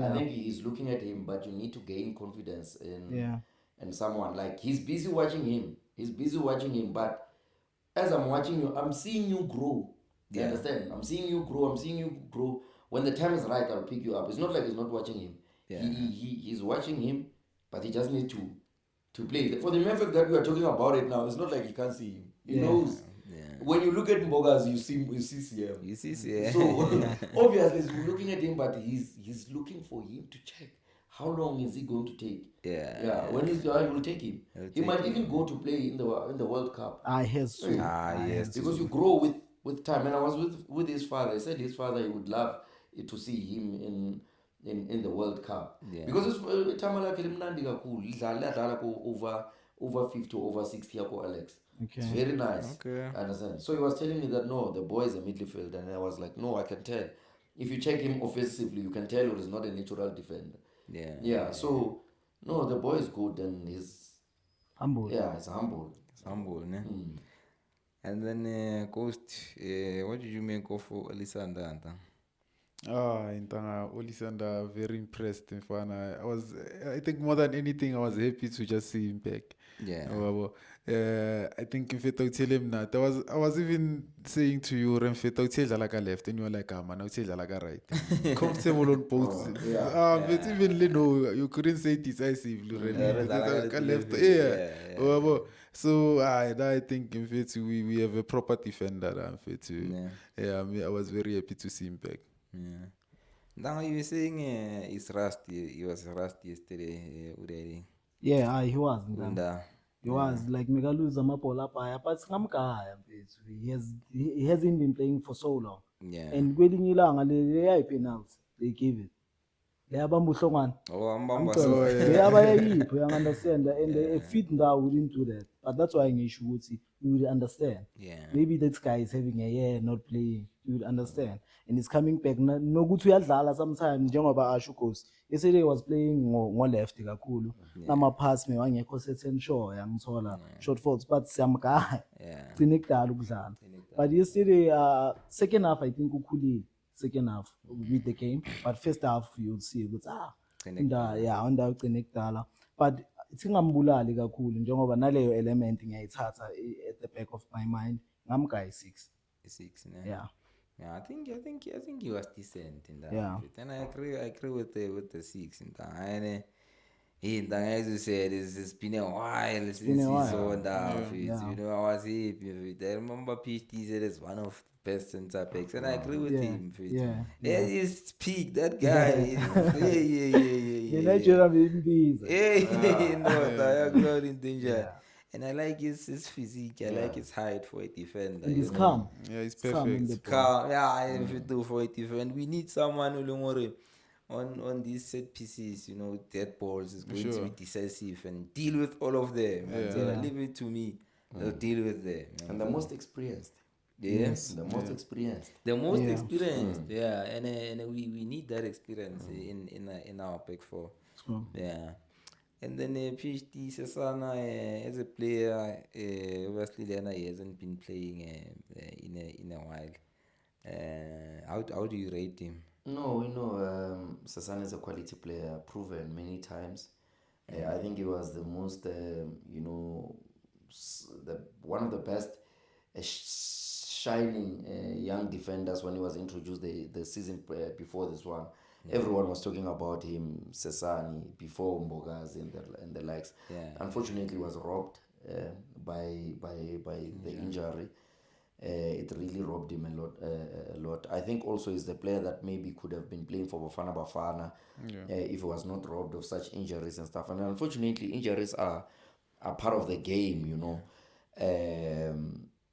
I think he's looking at him, but you need to gain confidence in someone. Like he's busy watching him, but as I'm watching you, I'm seeing you grow. You understand? I'm seeing you grow. When the time is right, I'll pick you up. It's not like he's not watching him. He's watching him, but he just needs to play. For the mere fact that we are talking about it now, it's not like he can't see him. He knows. When you look at Mbogas, you see CM. You see CM. So obviously he's looking at him, but he's looking for him to check. How long is he going to take? When he's there, he will take him. He might even go to play in the World Cup. Yes. Because you grow with time. And I was with his father. He said his father, he would love to see him in the World Cup. Because it's time like over 50, over 60 Alex. Okay. It's very nice. Okay. I understand. So he was telling me that no, the boy is a midfield, and I was like, no, I can tell. If you check him offensively, you can tell he's not a natural defender. So no, the boy is good and he's humble. He's humble. Ne? And then Ghost, what did you make of Olisanda? Olisanda, very impressed. I think more than anything, I was happy to just see him back. I think if I tell him that, I was even saying to you, Remfeto tell like I left, and you were like, man, I'll tell like I right. Comfortable on both. But even you couldn't say decisively. I left. So I think in fact we have a proper defender. I was very happy to see him back. Now you were saying he's rusty. He was rusty yesterday already. Yeah, he was. He was like Megaluza Mapola Paya, but he hasn't been playing for so long. And Gweding Ilang, they penalty, they give it. They have Bambushongan. They understand that, and a fit now wouldn't do that. But that's why you would understand. Maybe that guy is having a year not playing. You would understand. And he's coming back. No good to Yadala sometimes. Jongoba Ashukos. Yesterday was playing more left. Nama pass me one year and show young solar short faults. But some guy. But yesterday, second half, I think Ukuli. Second half with the game, but first half you'll see under connectala. But it's ngambulali kakhulu njengoba naleyo element ngiyayithatha at the back of my mind. Ngamguy 6. I think he was decent in that. Yeah. And I agree with the 6 in that. And as you said, it's been a while since we saw that. You know, I was happy. I remember PhD said it's one of the best center backs, and I agree with him. Yeah, he's peak. That guy. The Nigerian babies. No, in danger. And I like his physique. I like his height for a defender. And he's calm. Yeah, he's perfect. Calm. Yeah, if you do for a defender, we need someone who on these set pieces, you know, dead balls is going to be decisive and deal with all of them. Leave it to me. They'll deal with them. And the most experienced. Yes. The most experienced. The most experienced. Yeah. And we need that experience in our back four. Yeah. And then PhD Sesana as a player, obviously Lena he hasn't been playing in a while. How do you rate him? No, we know Sesana is a quality player, proven many times. I think he was the most, one of the best shining young defenders when he was introduced the season before this one. Everyone was talking about him, Sesani, before Mbogazi and the likes. Unfortunately, was robbed by the injury. It really robbed him a lot. I think also he's the player that maybe could have been playing for Bafana Bafana if he was not robbed of such injuries and stuff. And unfortunately, injuries are part of the game, you know.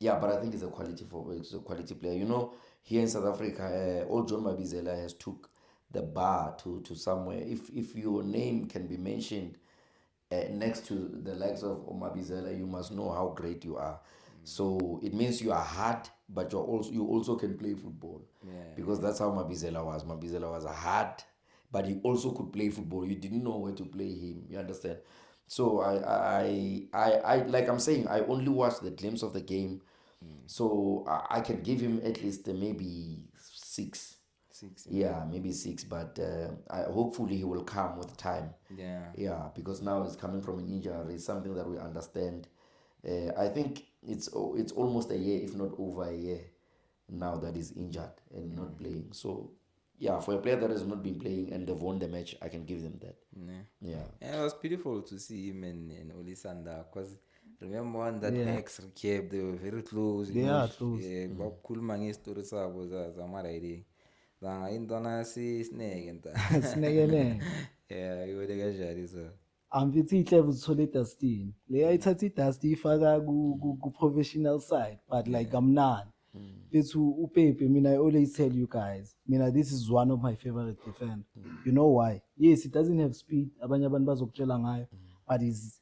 But I think he's a quality player. You know, here in South Africa, old John Mabizela has took the bar to somewhere. If your name can be mentioned next to the likes of Mabizela, you must know how great you are. So it means you are hard, but you also can play football. Because that's how Mabizela was. Mabizela was hard, but he also could play football. You didn't know where to play him. You understand? So I like I'm saying, I only watched the glimpse of the game. So I can give him at least maybe 6. Maybe 6, but hopefully he will come with time. Because now he's coming from an injury. It's something that we understand. I think it's almost a year, if not over a year, now that he's injured and not playing. So for a player that has not been playing and they've won the match, I can give them that. And it was beautiful to see him and Olisanda, because remember on that ex recap, they were very close. They are close. Cool mangi stories was Zamara. Indona si snake and Snake. You would have Amvithi ihle uthole Dustin. Le ayithatha iDusty ifaka ku professional side, but like kamnandi. Bethu uPepe, mina I always tell you guys, this is one of my favorite defenders. You know why? Yes, he doesn't have speed, abanye abantu bazokutshela ngayo, but he's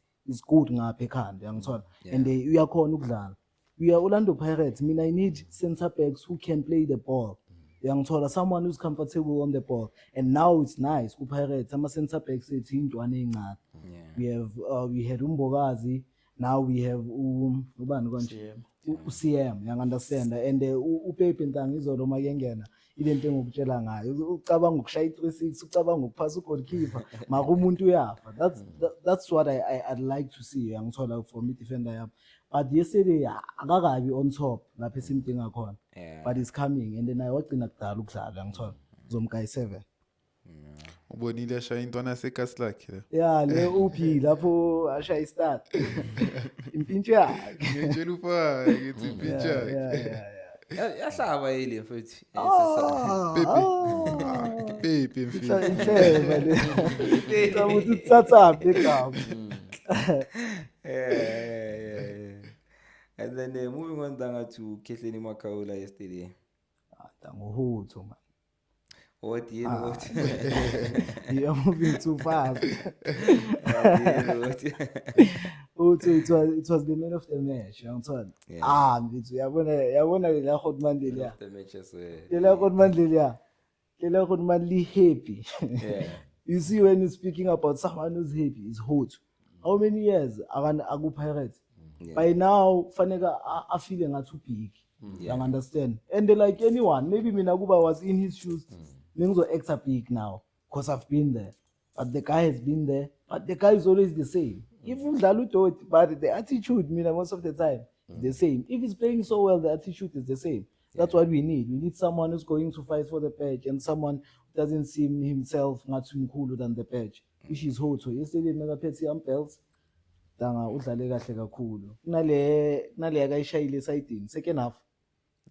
good ngapha ekhanda, uyangithola. And uyakhona ukudlala. We are Orlando Pirates. I need center backs who can play the ball. Uyangithola, someone who's comfortable on the ball. And now it's nice ku Pirates ama center backs ethi intwana encane. We had Mbogazi, now we have ubani konje uCM, you understand? And uPepe Ntanga izolo makengena ile nto engokutshela ngayo, ucabanga ukushaya i36, ucabanga ukuphasa ugoalkeeper, maka umuntu uyafa. That's what I'd like to see, uyangithola, for me defender yami. But yesterday akakabi on top lapha esimdinga khona. But it's coming, and then I wagcina kudala ukudlala, uyangithola, uzomgaya 7. Ubonile ashaya intwana yasekasi lakhe. Le uphi lapho ashaya istart. Impintshi yakhe. Ngitshela ufa ngithi impintshi yakhe. Yahlaba ile mfethu. Pepe mfethu. Inhleba le. Sabuthi utsatsa igama. And then moving on to Ketleni Makaula yesterday. Hutho man. What you know? You are moving too fast. It was the man of the match. Yabona la Godman le. The matches Le Godman le happy. You see, when he's speaking about someone who's happy, it's hot. How many years agu Pirates? By now, Fanega are feeling at too big. You understand? And like anyone, maybe Minaguba was in his shoes. Mingo extra big now, because I've been there. But the guy has been there. But the guy is always the same. If you do it, but the attitude, most of the time, is the same. If he's playing so well, the attitude is the same. That's what we need. We need someone who's going to fight for the patch and someone who doesn't see himself much cooler than the patch, which is Hoto. Yesterday, Megapetsi belts. Danga udlale kahle kakhulu. Nale akayishayile esayidini second half.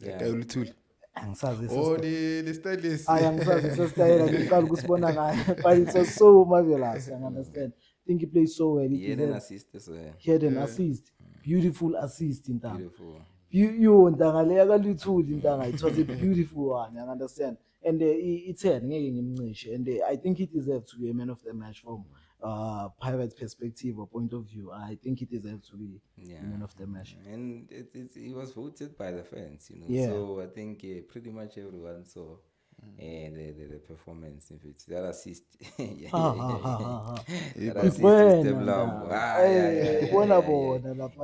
Uluthuli. Angisazi le stylist. Angisazi sesitayela ngiqala ukusibona ngayo, but it was so marvelous. I understand. I think he played so well. He had an assist as well. He had an assist. Beautiful assist in Tanga. Beautiful. You Ntanga le akaluthuli Ntanga. It was a beautiful one. I understand. And it's ngeke ngimncishe, and I think he deserves to be a man of the match from Pirates perspective or point of view. I think he deserves to be a man of the match. And he was voted by the fans, So I think pretty much everyone saw the performance. In fact, that assist.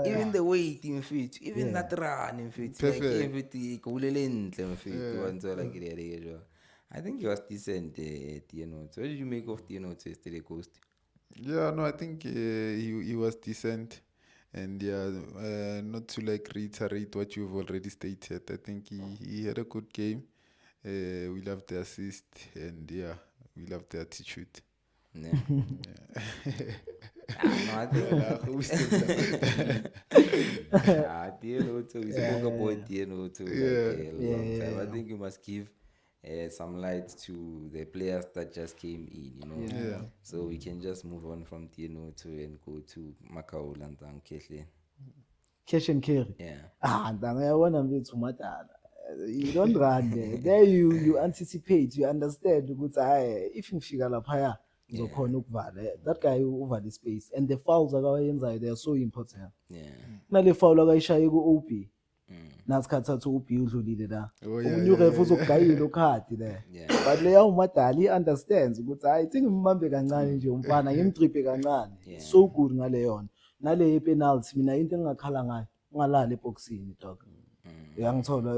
Even the weight, in fact, even that run, in fact, like everything. I think he was decent, Tieno. So what did you make of Tieno yesterday, Coast? Yeah, no, I think he was decent, and not to reiterate what you've already stated. I think he had a good game. We loved the assist, and we loved the attitude. Yeah. I think we spoke about Tieno too. I think you must give some light to the players that just came in, so we can just move on from Tieno and go to Makaula and Keshe. Cash and carry. Yeah. You don't run there. There you anticipate, you understand. If you figure lapha, that guy over the space, and the fouls inside, they are so important. Yeah. Nale foul akayishaye ku OP. Nasikhatha to OP udlulile la. Umuntu ref uzogayila ukhadi there. But leya umadali understands ukuthi I think ngimambe kancane nje umfana ngimtripe kancane. So good ngale yona. Nale penalty mina into engakhala ngayo, ungalala eboxini dog. Uyangithola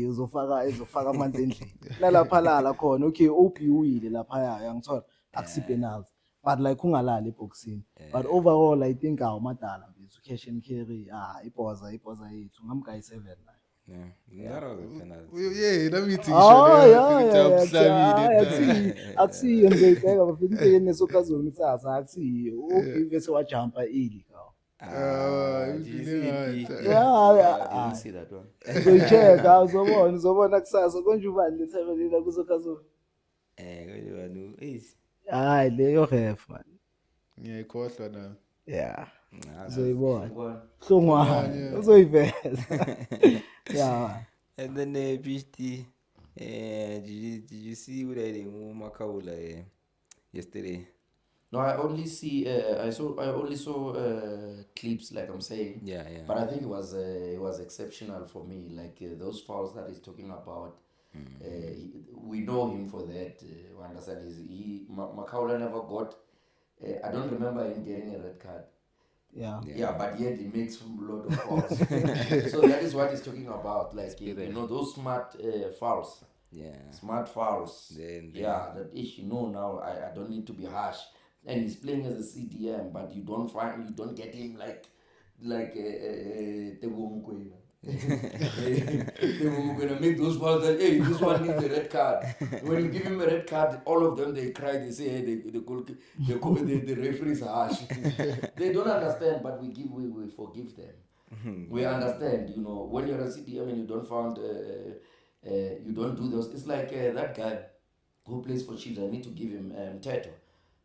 uzofaka amanzi endlini. Lalapha lala khona okay OP uwile lapha uyangithola akusi penalty. But like ungalala eboxini. But overall I think umadala mfethu cash and carry ipoza yethu ngamguy 7 la. That was a penalty. Let me think. Akusiyo ngizeyibheka bafika into nesokazweni ithatha akusiyo. OP bese wajumpa ili kawo. Did you see that one? Uzoyicheka uzobona kusasa konje ubani lethabelela kusokazweni. Hayi leyo ref man. Ngiyayikhohlwa na. Yeah. Uzoyibona. Hlongwana uzoyiveza. Yeah. And then BT did you see what I did Makaula yesterday? No, I only saw clips, like I'm saying. Yeah. But I think it was exceptional for me. Like those fouls that he's talking about. We know him for that. We understand Makaula never got. I don't remember him getting a red card. Yeah, but yet he makes a lot of fouls. So that is what he's talking about. Like those smart fouls. Yeah. Smart fouls. Then. That if now I don't need to be harsh. And he's playing as a CDM, but you don't get him like Tebogo Mokoena. Tebogo Mokoena make those balls that this one needs a red card. When you give him a red card, all of them they cry, they say the referees are harsh. They don't understand, but we forgive them. We understand, when you're a CDM and you don't do those. It's like that guy who plays for Chiefs. I need to give him Teto.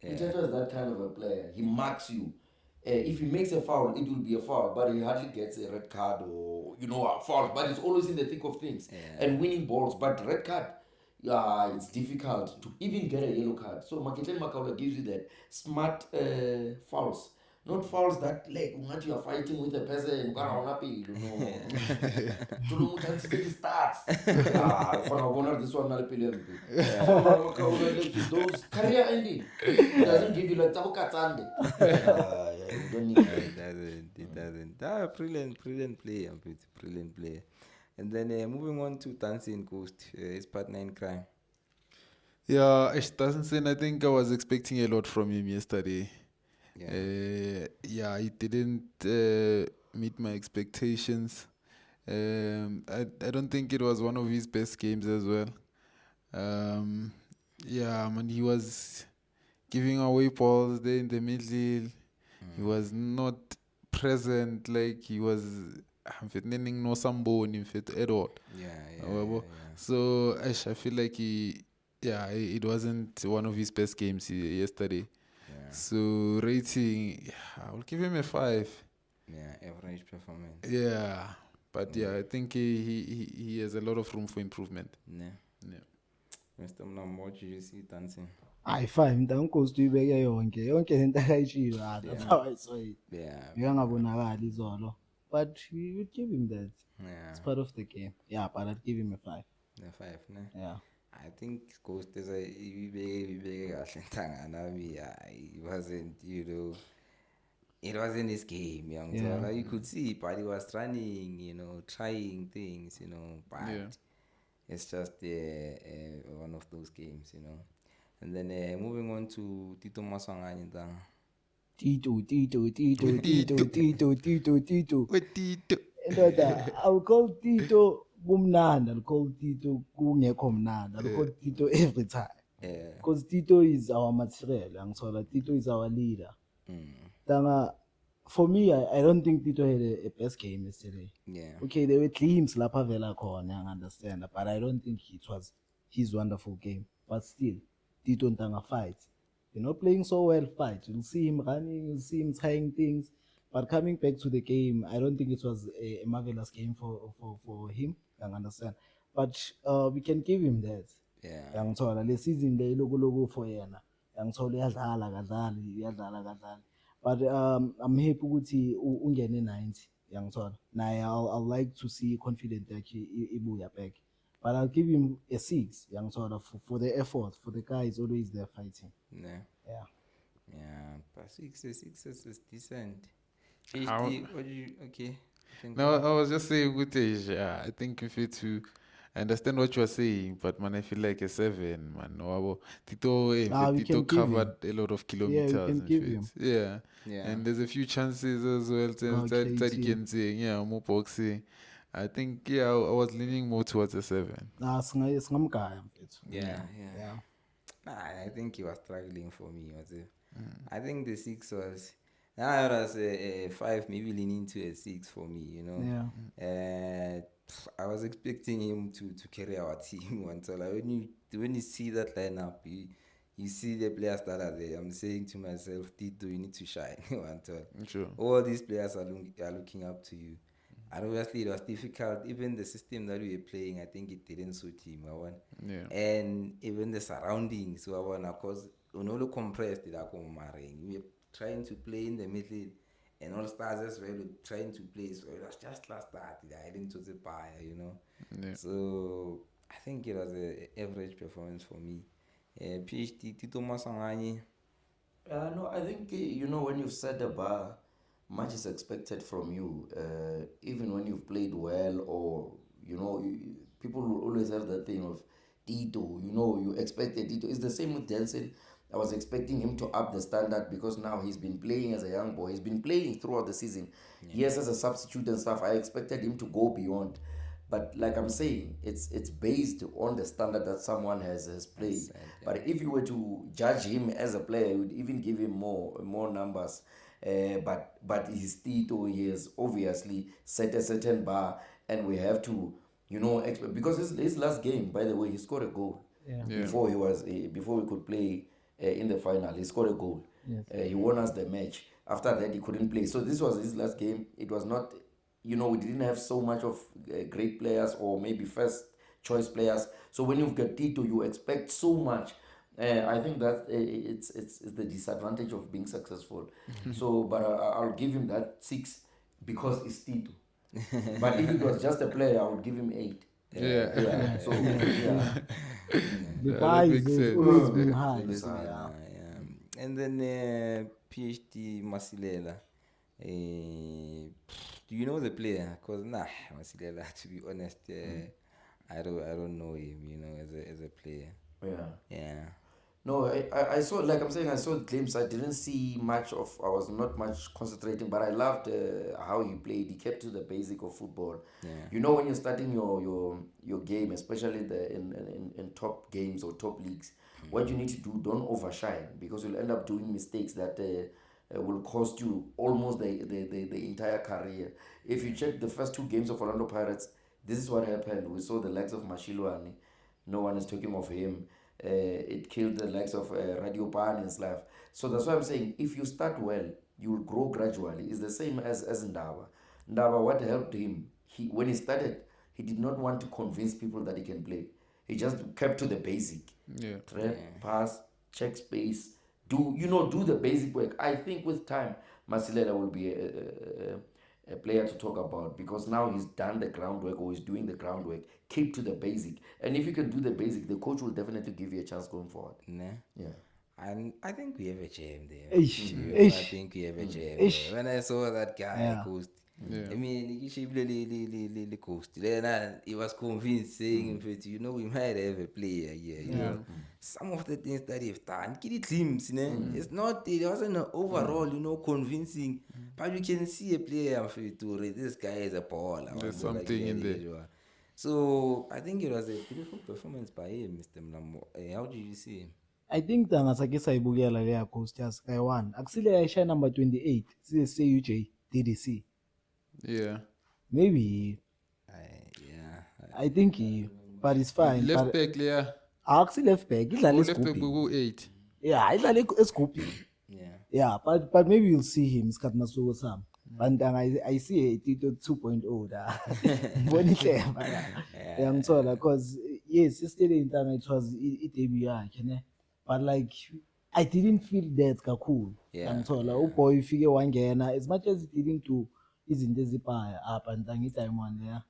Teto is that kind of a player. He marks you. If he makes a foul, it will be a foul, but he hardly gets a red card or a foul. But it's always in the thick of things and winning balls. But red card, it's difficult to even get a yellow card. So Maketlen Makaula gives you that smart fouls. Not fouls that like you are fighting with a person, you starts. This one those career ending. It doesn't give you like Tabukatande. It doesn't. Brilliant player. Brilliant player. And then moving on to Dancing Coast, his partner in crime. Yeah, Dancing, I think I was expecting a lot from him yesterday. He didn't meet my expectations. I don't think it was one of his best games as well. Yeah, man, he was giving away balls there in the middle. He was not present like he was no samboni in fact at all. Yeah. So I feel like it wasn't one of his best games yesterday. Yeah. So rating, I will give him a 5. Yeah, average performance. Yeah, but I think he has a lot of room for improvement. Yeah. Mr. Mnam, what did you see dancing? Hayi 5 ntankosi uyibeke yonke lento akayishilo that's how I saw it. Yeah. Ngiyangabonakala izolo, but we would give him that. Yeah. It's part of the game. Yeah, but I'd give him a 5. A 5, ne? Yeah. I think Ghost is it wasn't, it wasn't his game, young. So like you could see, but he was running, trying things, but it's just one of those games, And then moving on to Tito Maswangani. Tito. Ndoda, I'll call Tito kumnandi, I'll call Tito kungekho mnandi, I'll call Tito every time. Because Tito is our material, angithola. Tito is our leader. For me, I don't think Tito had a best game yesterday. Yeah. Okay, there were teams lapha vela khona, I understand, but I don't think it was his wonderful game. But still, Tito Ntanga fights. Playing so well, fight. You'll see him running, you'll see him trying things. But coming back to the game, I don't think it was a marvelous game for him. I understand. But we can give him that. Yeah. Le season le logo for yena. Iyadlala. But I'm happy ukuthi ungene 90. Now I'll like to see confident that ibuya back. But I'll give him a 6, for the effort, for the guy is always there fighting. Yeah, but 6 is decent. HD, what do you, okay? No, I was just saying, I think if you to understand what you are saying, but man, I feel like a 7, man. Tito covered a lot of kilometers. Yeah, we can give him. Yeah, and there's a few chances as well. More boxing. I think, I was leaning more towards a 7. Yeah. I think he was struggling for me. I think the 6 was... Now it was a 5, maybe leaning to a 6 for me, I was expecting him to carry our team once. So like when you see that lineup, you see the players that are there. I'm saying to myself, Tito, you need to shine. Sure. All these players are looking up to you. And obviously it was difficult. Even the system that we were playing, I think it didn't suit him. And even the surroundings, of course, only compressed it. We were trying to play in the middle, and all stars as well trying to play. So it was just last that I didn't to the buyer, So I think it was an average performance for me. PhD Tito Maswangani. No, I think when you've set the bar, much is expected from you. Even when you've played well, or people will always have that thing of Tito. You expected Tito. It's the same with Denzel. I was expecting him to up the standard because now he's been playing as a young boy. He's been playing throughout the season. Yes, as a substitute and stuff, I expected him to go beyond. But like I'm saying, it's based on the standard that someone has played. But if you were to judge him as a player, you would even give him more numbers. But he's Tito. He has obviously set a certain bar, and we have to, because his last game, by the way, he scored a goal. Before we could play in the final, he scored a goal. He won us the match. After that, he couldn't play. So this was his last game. It was not, we didn't have so much of great players or maybe first choice players. So when you've got Tito, you expect so much. I think that it's the disadvantage of being successful. So, but I'll give him that 6 because it's Tito. But if it was just a player, I would give him 8. Yeah. So yeah. The bar is always been high. And then PhD Masilela. Do you know the player? Cause Masilela. To be honest, I don't know him. As a player. Yeah. No, I saw, like I'm saying, I saw the glimpse. I didn't see much of, I was not much concentrating, but I loved how he played. He kept to the basic of football. Yeah. You know, when you're starting your game, especially in top games or top leagues, what you need to do, don't overshine, because you'll end up doing mistakes that will cost you almost the entire career. If you check the first 2 games of Orlando Pirates, this is what happened. We saw the likes of Mashilwani. No one is talking of him. It killed the likes of Radio Pan and stuff. So that's why I'm saying, if you start well, you will grow gradually. It's the same as Ndaba. Ndaba, what helped him? When he started, he did not want to convince people that he can play. He just kept to the basic. Yeah. Trap, pass, check space, do the basic work. I think with time, Masilela will be a player to talk about, because now he's done the groundwork, or he's doing the groundwork. Keep to the basic, and if you can do the basic, the coach will definitely give you a chance going forward. Nah. Yeah. And I think we have a jam there. Eish. I think we have a jam Eish. there. When I saw that guy Yeah. Coast, Yeah. I mean, he Coast. Then he was convinced, saying, you know, we might have a player here. You know, some of the things that he've done, get it glimpse, you know. It's not, it wasn't an overall, you know, convincing, but you can see a player to this guy is a baller. There's something in there. So I think it was a beautiful performance by him, Mr. Mlambo. How did you see him? I think tanga sake sayibukela leya Ghost yazi kayi-1 akusile yayishaya number 28 size-UJ DDC Yeah. maybe I think he, but it's fine. Left back, yeah. Aksi left back idlala Left back, esigubhini. 8. Yeah, idlala esigubhini. Yeah, but maybe you'll see him isikhathi nasuku sami. But I see a Tito 2.0 da. Ngibona ihleba. Yeah, ngithola because yes, still in time it was debut yakhe ne. But like I didn't feel that kakhulu. Ngithola uboy ufike wangena as much as he didn't do izinto ezibhaya apha ntanga iDiamond yeah.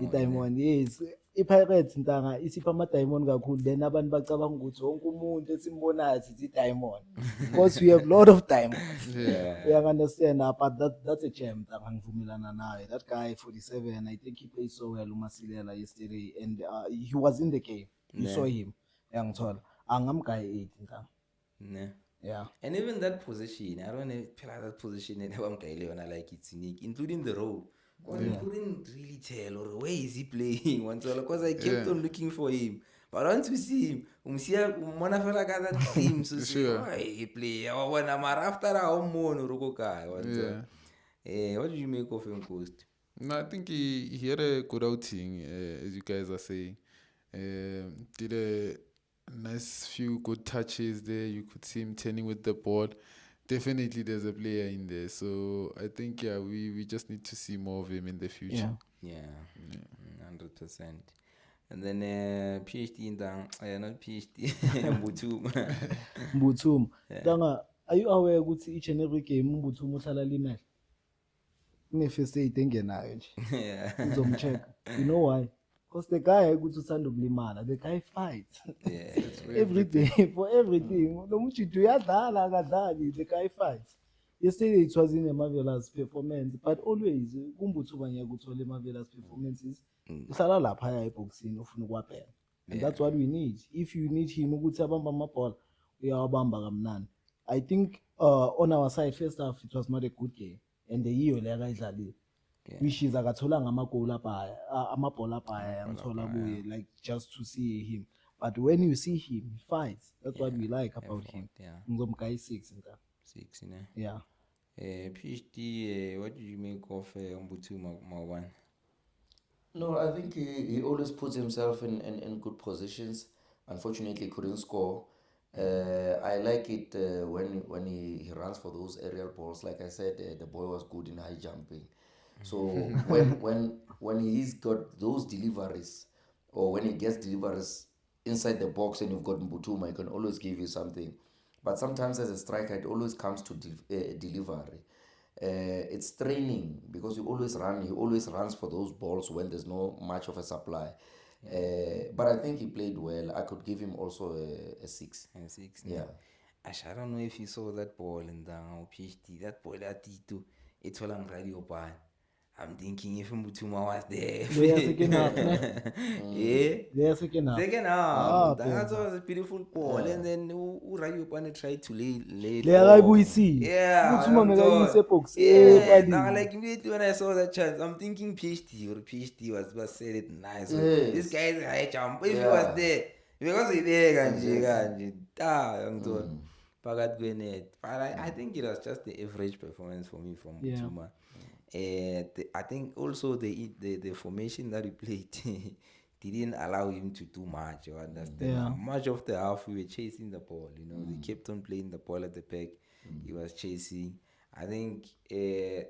iDiamond yes. iPirates ntanga isipha ama-diamond kakhulu then abantu bacabanga ukuthi wonke umuntu esimbonayo sithi diamond because we have lot of diamonds. You understand but that's a gem ntanga ngivumelana naye. That guy 47 I think he played so well uMasilela yesterday and he was in the game. You saw him. Ngithola angamgayi 8 ntanga. Yeah. And even that position, I don't know that position and like it's unique, including the role. Because you couldn't really tell or where is he playing because I kept on looking for him. But once we see him, mona fela ka that team so Sure. he play when I'm after our moon or guy. What did you make of him, Coast? No, I think he had a good outing, as you guys are saying. Did a nice few good touches there. You could see him turning with the ball. Definitely there's a player in there. So I think, we just need to see more of him in the future. Yeah. 100%. And then PhD in down, not PhD, Mbuthuma. Tanga, are you aware ukuthi each and every game uMbuthuma uhlala limele? Une-first aid engenayo nje. Uzomcheck. You know why? Because the guy ukuthi uthanda ukulimala, the guy fights. Everything, for everything. Noma uthi uyadlala akadlali, the guy fights. Yesterday it was in a marvelous performance, but always kuMbuthuma ngiyakuthola i-marvelous performances. Uhlala lapha eboxini ufuna ukwaphela. And that's what we need. If you need him ukuthi abamba amabhola, uyawabamba kamnandi. I think on our side first half it was not a good game and the yiyo le akayidlalile. Which is akatholanga amagoli abhaya amabhola abhaya yamthola kuye like just to see him. But when you see him he fights. That's what we like about him. Ngizomgaya 6 nta. 6 ne. Yeah. PhD, what did you make of Mbuthuma Mawan? No, I think he always puts himself in good positions. Unfortunately, he couldn't score. I like it when he runs for those aerial balls. Like I said, the boy was good in high jumping. So when he's got those deliveries, or when he gets deliveries inside the box and you've got Mbuthuma, he can always give you something. But sometimes as a striker, it always comes to delivery. It's training because you always run. He always runs for those balls when there's no much of a supply. But I think he played well. I could give him also a 6. A 6. Yeah. I don't know if you saw that ball in the PhD. That ball at Tito, it's all on Radio Pan. I'm thinking if Mutuma was there. Yeah, second half. Yeah. Yeah, second half. Second half, that Phela. was a beautiful ball, and then Rayupane tried to lay it Le off. akayibuyisile. Yeah, Uthuma I'm mekayise told. box. Yeah, Buddy. now like immediately when I saw that chance, I'm thinking PhD was said it nice. This guy is a high jump. If he was there, because he there kanje, I'm told. But I think it was just the average performance for me from Mutuma. I think also the formation that he played didn't allow him to do much. You understand? Yeah. Much of the half we were chasing the ball. They kept on playing the ball at the back. He was chasing. I think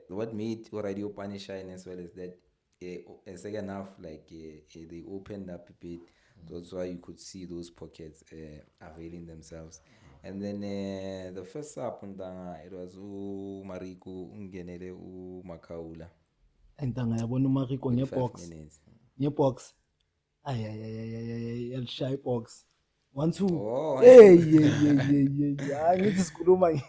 what made Radio Pani shine as well is that in second half, like they opened up a bit. That's why you could see those pockets availing themselves. And then the first up, it was Mariko Ungenele Makaula. Entanga yabona uMariko ngebox. Ngebox. Ay, shy box. 1-2. Oh. Hey. Ngithi sikhuluma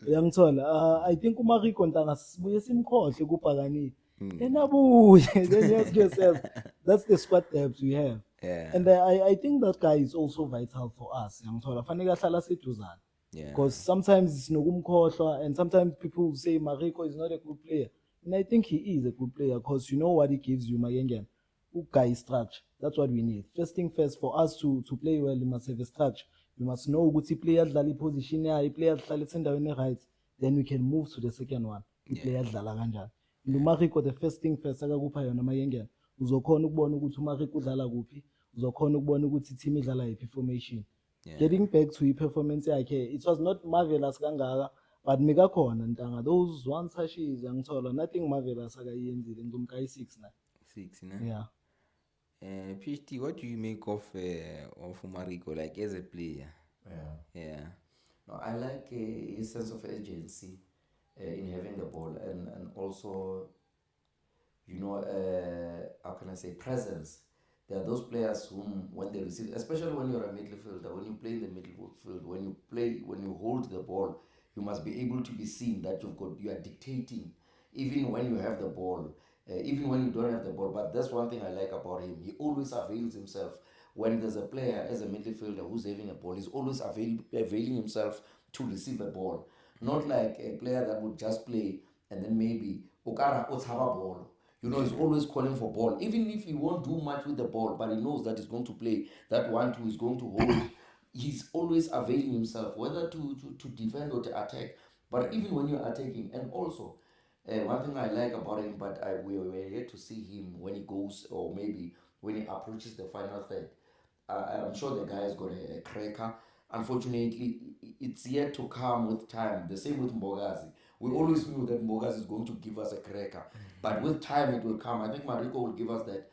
uyangithola. I think uMariko ntanga sibuye simkhohle kuPhakani. Enabuye, then you ask yourself, that's the squad depth we have. Yeah. And I think that guy is also vital for us. Fanele ahlala seduzana. Because sometimes sinokumkhohlwa and sometimes people say Mariko is not a good player. And I think he is a good player because you know what he gives you, Mayengen. Guy structure. That's what we need. First thing first, for us to play well, you must have a structure. You must know what player dlala position here, player dlala endaweni right. Then we can move to the second one. Player dlala kanjani. Mariko, the first thing first akakupha yona Mayengen. Uzokhona ukubona ukuthi uMariko udlala kuphi. Uzokhona ukubona ukuthi team idlala yiphi formation. Getting back to his performance yakhe, it was not marvelous kangaka, but mekakhona ntanga those one touches angithola nothing marvelous akayenzile ngomkai 6 na. 6, no? Yeah. PhD, what do you make of Mariko, like as a player? Yeah. No, I like his sense of urgency in having the ball and also, how can I say, presence. There are those players whom, when they receive, especially when you're a midfielder, when you play in the midfield, when you hold the ball, you must be able to be seen that you are dictating, even when you have the ball, even when you don't have the ball. But that's one thing I like about him. He always avails himself. When there's a player as a midfielder who's having a ball, he's always availing himself to receive a ball. Not like a player that would just play and then maybe Okara Otava ball. He's always calling for ball. Even if he won't do much with the ball, but he knows that he's going to play, that 1-2 is going to hold. He's always availing himself, whether to defend or to attack. But even when you're attacking, and also, one thing I like about him, but we were yet to see him when he goes, or maybe when he approaches the final third. I'm sure the guy has got a cracker. Unfortunately, it's yet to come with time. The same with Mbogazi. We always knew that Mbogazi is going to give us a cracker. But with time, it will come. I think Mariko will give us that.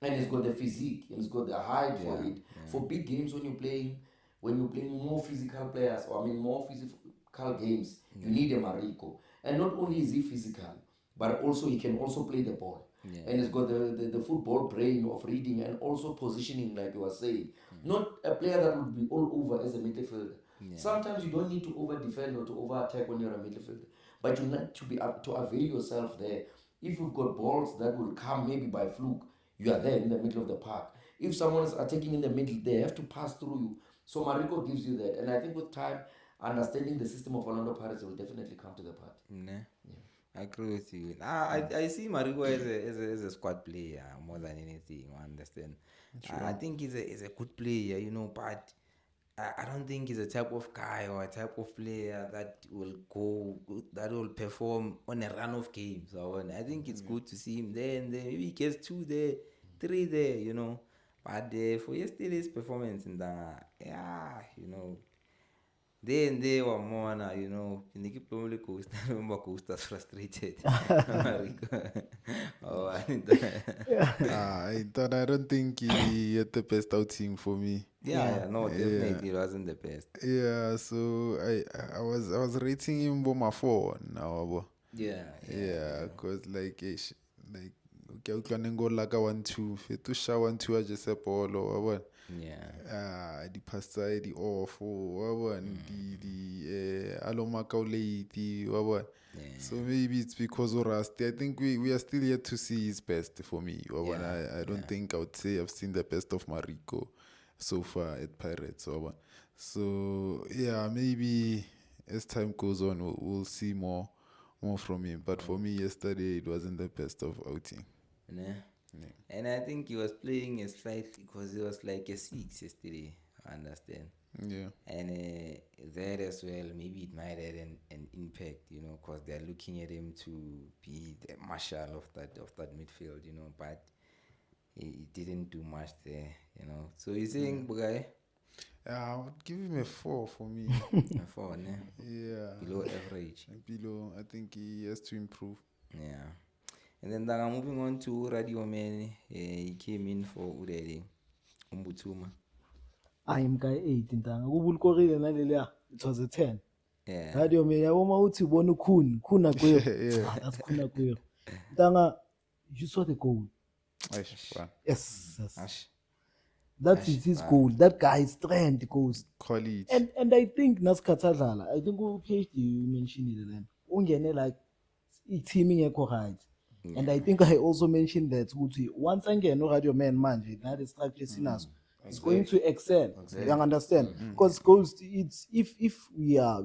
And he's got the physique. And he's got the height for it. For big games, when you're playing more physical players, more physical games, you need a Mariko. And not only is he physical, but also he can also play the ball. And he's got the football brain of reading and also positioning, like you were saying. Not a player that would be all over as a midfielder. Sometimes you don't need to over defend or to over attack when you're a midfielder, but you need to be up to avail yourself there. If you've got balls that will come maybe by fluke, you are there in the middle of the park. If someone is attacking in the middle, they have to pass through you. So Mariko gives you that, and I think with time, understanding the system of Orlando Pirates will definitely come to the party. I agree with you. I see Mariko as a squad player more than anything. I understand. I think he's a good player, but I don't think he's a type of guy or a type of player that will perform on a run of games. I think it's good to see him there and there. Maybe he gets 2 there, 3 there, But for yesterday's performance in then they were more, in the keep probably Costa's frustrated. I don't think he had the best outing for me. Definitely it wasn't the best. Yeah, so I was rating him by 4 now. Because like okay, go like a 1-2, to show 1-2 just a ball or what. the pasta, the awful, the alomaka lady, so maybe it's because of Rusty. I think we are still yet to see his best for me. I don't think I would say I've seen the best of Mariko so far at Pirates. So yeah, maybe as time goes on, we'll see more from him. But for me, yesterday it wasn't the best of outing. And I think he was playing a slightly because it was like a 6 yesterday. I understand. Yeah. And that as well, maybe it might have an impact, because they're looking at him to be the marshal of that midfield, but he didn't do much there, So you're saying, Bugai? I would give him a 4 for me. A 4, ne? Yeah. Below average. Below, I think he has to improve. Yeah. And then moving on to Radio Man, he came in for Urede, Umbutuma. I'm guy 8 ntanga kubulikorile nalelia it was a 10. Yeah. Radio Man yaboma uthi ubona khuna kuyo. That's khuna kuyo. Ntanga, you saw the goal. Yes. That's his goal. That guy's strength goes. Quality. And I think Naskatadala, I think PhD you mentioned it then. Ungene like teaming ekho right. And I think I also mentioned that once again no Radio Man manje that is structure sinas. It's going to excel. You understand? Because it's if we are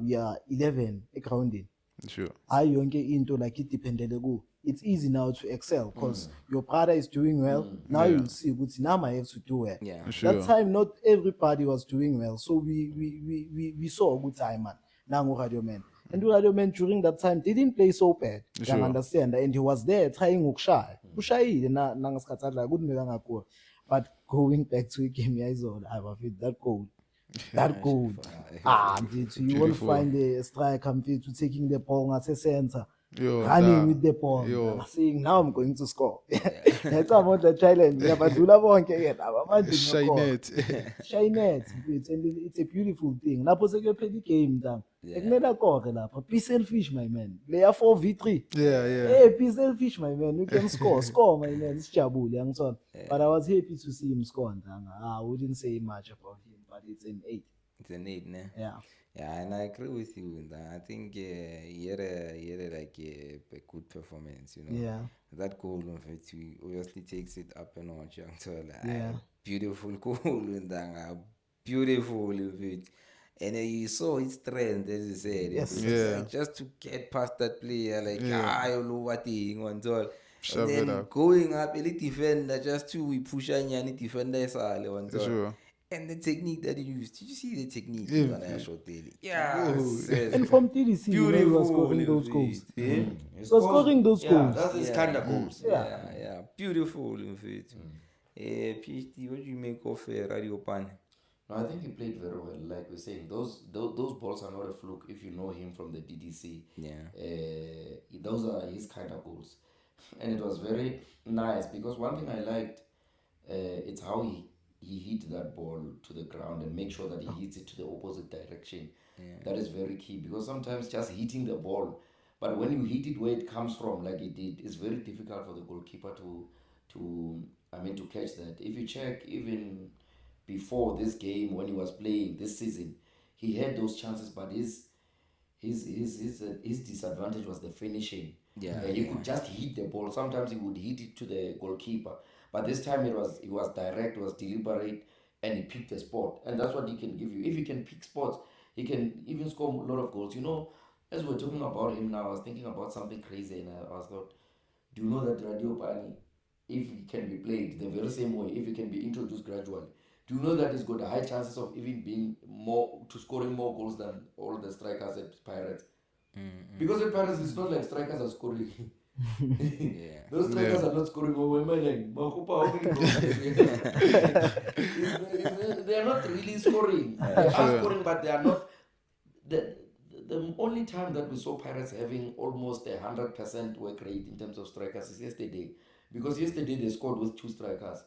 11 grounding. Sure. Into like it depended go. It's easy now to excel because your brother is doing well. Now you'll see what now I have to do well. Yeah. Sure. That time not everybody was doing well. So we saw a good time, man. Now Radio Man. And Radio Man during that time didn't play so bad. Sure. You understand? And he was there trying ukushay. Ushayi na nangaskathatha good ngakho. But going back to the game, I have that goal. That goal. You won't find the striker to taking the ball at the center. Running with the ball. Saying now I'm going to score. That's about the challenge. Shyness. It's a beautiful thing. The game down. Be selfish, my man. Player 4v3. Hey, be selfish, my man. You can score, my man. It's Chabul, but I was happy to see him score. I wouldn't say much about him, but it's an 8. It's an 8, ne? Yeah. Yeah, and I agree with you. I think he had a good performance, Yeah. That goal of it, he obviously takes it up a notch. So, Yeah. Beautiful goal, beautiful of it. And you saw his strength, as you said. Yes. Like just to get past that player, you know what he wants all. Shove And it then up. going up, any defender, just to push any defender. Sure. And the technique that he used, did you see the technique? Yeah. And from TDC, he was scoring those goals. He was scoring those goals. That's his kind of goals. Yeah. Beautiful, in fact. PhD, what do you make of Radio Pan? No, I think he played very well. Like we're saying, those balls are not a fluke if you know him from the DDC. Yeah. Those are his kind of goals. And it was very nice because one thing I liked, it's how he hit that ball to the ground and make sure that he hits it to the opposite direction. That is very key because sometimes just hitting the ball, but when you hit it where it comes from, like it did, it's very difficult for the goalkeeper to catch that. If you check even before this game when he was playing this season, he had those chances, but his disadvantage was the finishing. He could just hit the ball. Sometimes he would hit it to the goalkeeper. But this time he was direct, was deliberate, and he picked a spot. And that's what he can give you. If he can pick spots, he can even score a lot of goals. As we're talking about him now, I was thinking about something crazy, and I was thought, do you know that Radio Pani, if he can be played the very same way, if he can be introduced gradually, do you know that he's got high chances of even being scoring more goals than all the strikers at Pirates? Because at Pirates, it's not like strikers are scoring. Those strikers are not scoring over my leg. They are not really scoring. They are scoring, but they are not. The only time that we saw Pirates having almost 100% work rate in terms of strikers is yesterday. Because yesterday they scored with 2 strikers.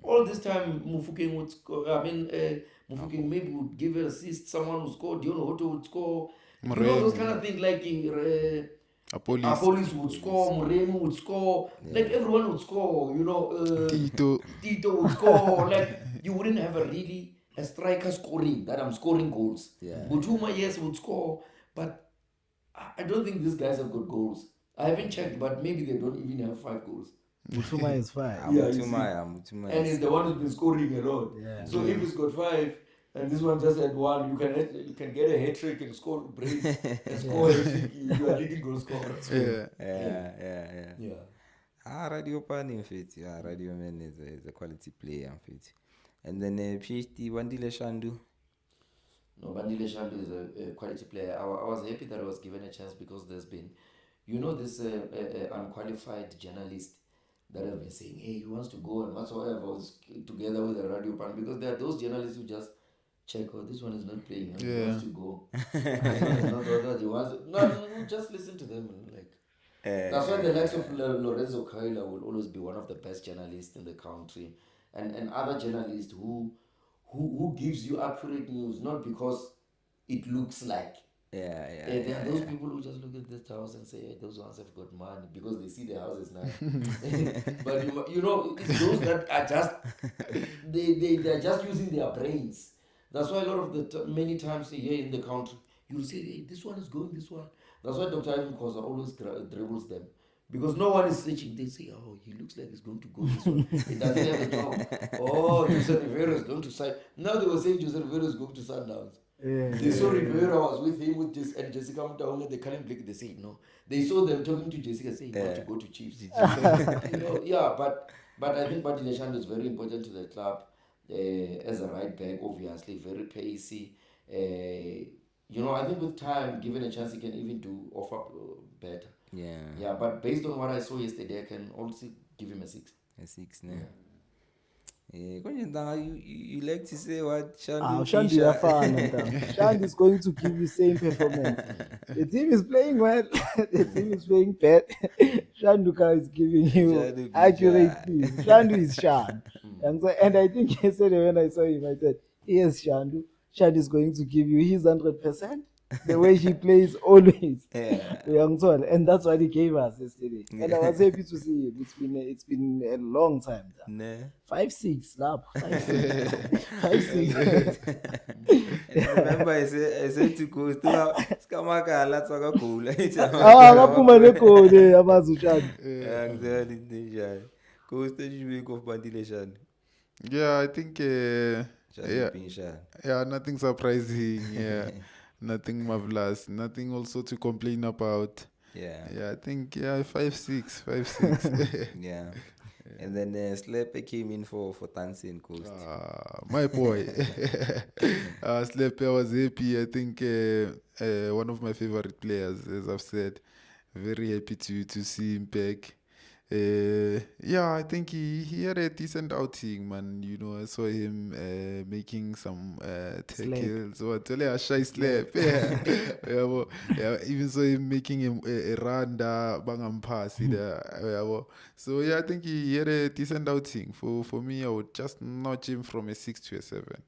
All this time, Mufokeng would score. Mufokeng maybe would give an assist. Someone would score. Dion Hoto would score. Those kind of things like Police would score, Moremo would score, like everyone would score, you know. Tito would score, like you wouldn't have a striker scoring that I'm scoring goals. Butuma, yes, would score, but I don't think these guys have got goals. I haven't checked, but maybe they don't even have 5 goals. Butuma is 5. Butuma and he's the one who's been scoring a lot. So if he's got 5 and this one just had 1, you can get a hat trick and score brace and score a trick. You are leading goal scorer. Yeah. Radio Pani fit. Yeah, Radio Man is a quality player fit. And then PhD Bandile Shandu. No, Bandile Shandu is a quality player. I was happy that I was given a chance because there's been, you know, this unqualified journalist that have been saying, hey, he wants to go and whatsoever, was together with the Radio Pan, because there are those journalists who just check, oh, this one is not playing, he wants to go. This one is not he wants to, no, just listen to them. Like, that's why the likes of Lorenzo Kaila will always be one of the best journalists in the country, and other journalists who gives you accurate news, not because it looks like. There are those people who just look at this house and say, hey, those ones have got money because they see the houses now. But you know, it's those that are just they're just using their brains. That's why a lot of many times here in the country, you'll say, hey, this one is going this one. That's why Dr. Ivan Khoza always dribbles them. Because no one is searching. They say, oh, he looks like he's going to go this one. He doesn't have a job. Oh, Jose Rivera is going to sign. Now they were saying Jose Rivera is going to Sundowns. They saw Rivera was with him and Jessica Mutaunga. They can't blink. They say no. They saw them talking to Jessica saying he wants to go to Chiefs. You know, but I think Bandile Shandu is very important to the club as a right back. Obviously, very pacey. You know, I think with time, given a chance, he can even offer better. Yeah, but based on what I saw yesterday, I can also give him a 6. A 6, no. You like to say what Shandu is going to give you same performance. The team is playing well, the team is playing bad. Shanduka is giving you accurate things. Shandu is Shan. And I think yesterday when I saw him, I said, yes, Shandu. Shandu is going to give you his 100%. The way he plays always. And that's what he gave us yesterday. And I was happy to see him. It's been a long time. 5-6 lap. 5-6. 5-6. Remember I said to go to Skamaka let's go cool. Yeah, I think nothing surprising. Nothing marvelous, nothing also to complain about. I think 5-6. Yeah. And then Slepe came in for Tansin Coast. My boy. Slepe, I was happy. I think one of my favorite players, as I've said. Very happy to see him back. I think he had a decent outing, man. You know, I saw him making some tackles. A shy slap. Even saw him making a run bangam pass. So I think he had a decent outing. For me, I would just notch him from a 6 to a 7.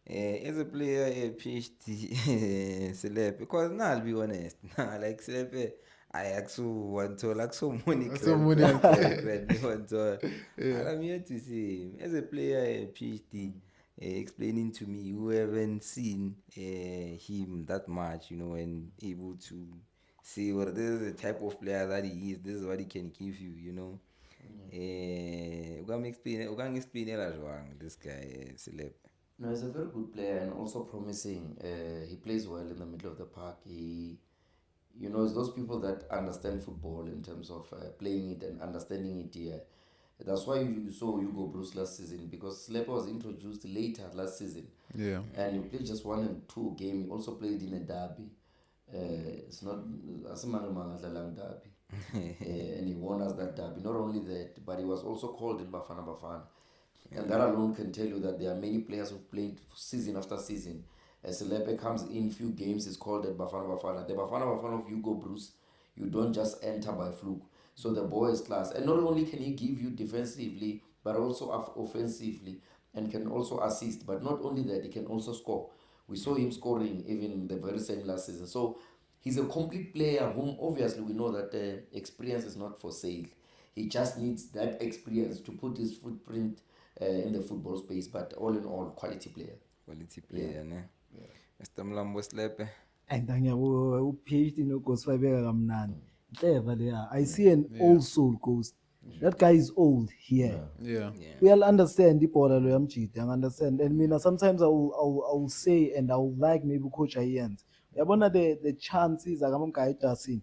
As a player, a PhD, Slepe, because now I'll be honest, like Slepe, I actually want to like so many. I'm here to see him as a player, a PhD, explaining to me who haven't seen him that much, you know, and able to see what this is the type of player that he is. This is what he can give you, you know. We can explain this guy, Slepe. No, he's a very good player and also promising. He plays well in the middle of the park. You know, it's those people that understand football in terms of playing it and understanding it here. That's why you saw Hugo Bruce last season, because Slepe was introduced later last season. And he played just 1 and 2 games. He also played in a derby. It's not a derby. And he won us that derby. Not only that, but he was also called in Bafana Bafana. And that alone can tell you that there are many players who played season after season. As Slepe comes in few games, is called at Bafana Bafana. The Bafana Bafana of Hugo Bruce, you don't just enter by fluke. So the boy is class. And not only can he give you defensively, but also offensively, and can also assist. But not only that, he can also score. We saw him scoring even the very same last season. So he's a complete player whom obviously we know that experience is not for sale. He just needs that experience to put his footprint in the football space. But all in all, quality player. Quality player, ne? Mr. Mlambo Slepe. And PhD no goes clever there. I see an old soul Ghost. That guy is old here. We'll understand the border I'm cheating. Understand. And mean sometimes I will say and I will like maybe Coach Ians. The chances are going to get in.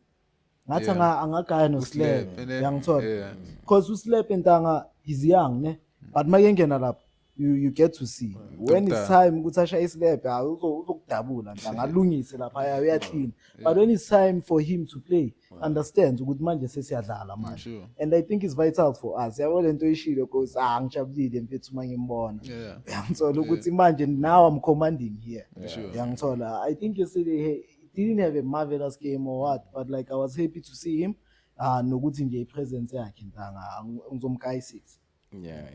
Ngathi angagaya no slap yangithola because uslap entanga he's young ne but makengena lapha you get to see when it's time ukuthi asha islap uzokudabula ngalungise lapha uyaclean but when it's time for him to play understands ukuthi manje sesiyadlala manje and I think it's vital for us yabo lento ishilo because ngijabulile mfethu mangimbona yangithola ukuthi manje now I'm commanding here yangithola I think yesterday didn't have a marvelous game or what, but like I was happy to see him. Nokuthi nje presence yakhe ntanga ngizomkayisisa. Yeah.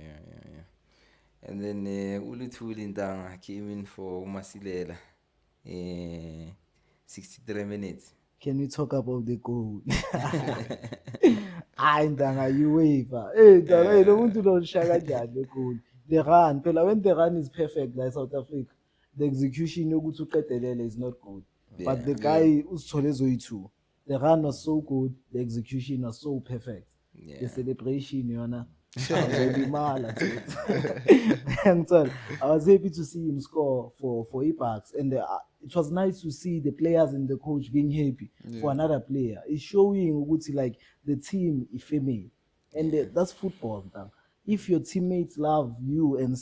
And then uLuthuli ntanga came in for uMasilela. 63 minutes. Can we talk about the goal? Hayi ntanga UEFA. Ntanga lo muntu lo shaka kanjani le goal. The run, phela when the run is perfect like South Africa, the execution yokuthi uqedelele is not good. But the guy usithole ezoyi2 the run was so good, the execution was so perfect. The celebration yona uzolimala I was happy to see him score for Ipax and it was nice to see the players and the coach being happy for another player. It's showing ukuthi like the team is female and that's football. If your teammates love you and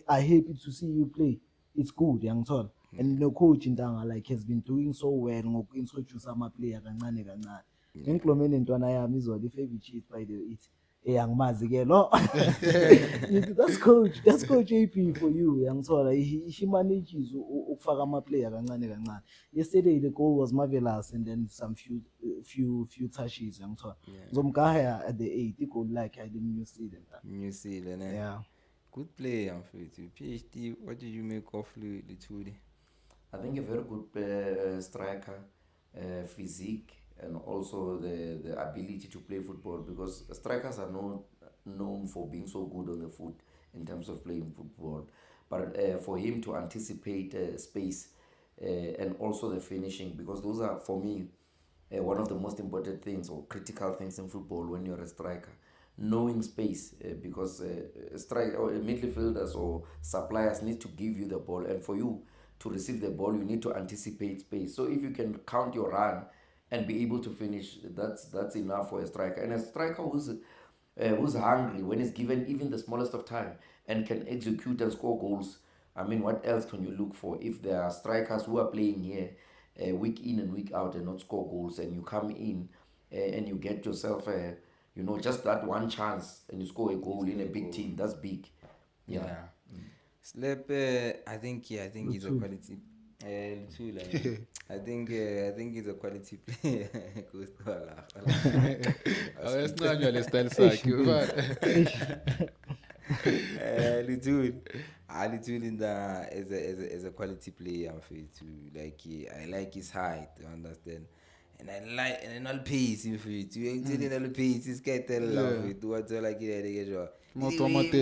are happy to see you play, it's good yangithola. And the coach in Tanga like has been doing so well ngoku-introduce ama-player kancane ngimplomeni ntwana yami izolo if cheat by the it angimazi ke lo that's coach AP for you yangithola he manages ukufaka ama-player kancane yesterday the goal was marvelous and then some few touches yangithola ngizomgaya at the 8 igoli like I didn't New Zealand good player mfethu PhD. What did you make of Luthuli? I think a very good striker, physique, and also the ability to play football, because strikers are known for being so good on the foot in terms of playing football. But for him to anticipate space and also the finishing, because those are, for me, one of the most important things or critical things in football when you're a striker. Knowing space, because midfielders or suppliers need to give you the ball, and for you to receive the ball, you need to anticipate space. So if you can count your run and be able to finish, that's enough for a striker. And a striker who's hungry when he's given even the smallest of time and can execute and score goals. I mean, what else can you look for if there are strikers who are playing here week in and week out and not score goals, and you come in and you get yourself just that one chance and you score a goal in a big team? That's big. Slap, I think he's a quality. I think he's a quality player. Luthuli is a quality player too. Like I like his height, you understand? And I like and all pace for you. You ain't all pace. This guy tell love you. What's all like it? Mamania.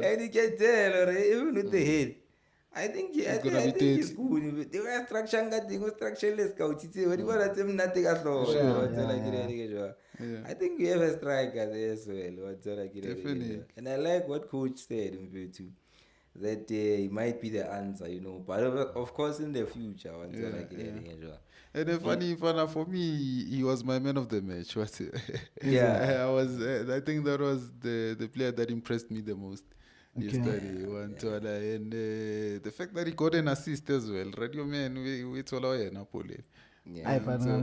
And you can tell, even with the head. I think it's good. They were structureless coach. I think we have a striker there as well. Definitely. And I like what coach said too, that he might be the answer, but of course in the future. And the funny for me, he was my man of the match. Was it? I think that was the player that impressed me the most. Yesterday, and the fact that he got an assist as well. Radio Man, we told him Napoli. I Radio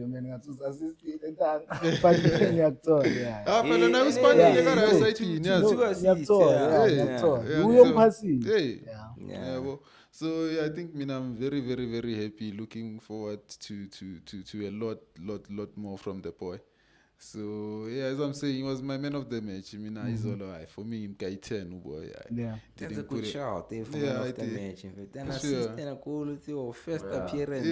Man got assist So I think I'm very, very, very happy. Looking forward to a lot more from the boy. So yeah, as I'm saying, he was my man of the match. I mean, he's all right for me. I'm guy 10, boy. That's a good shout. They for man of the match. In fact, then sure. assist and a goal with your first appearance.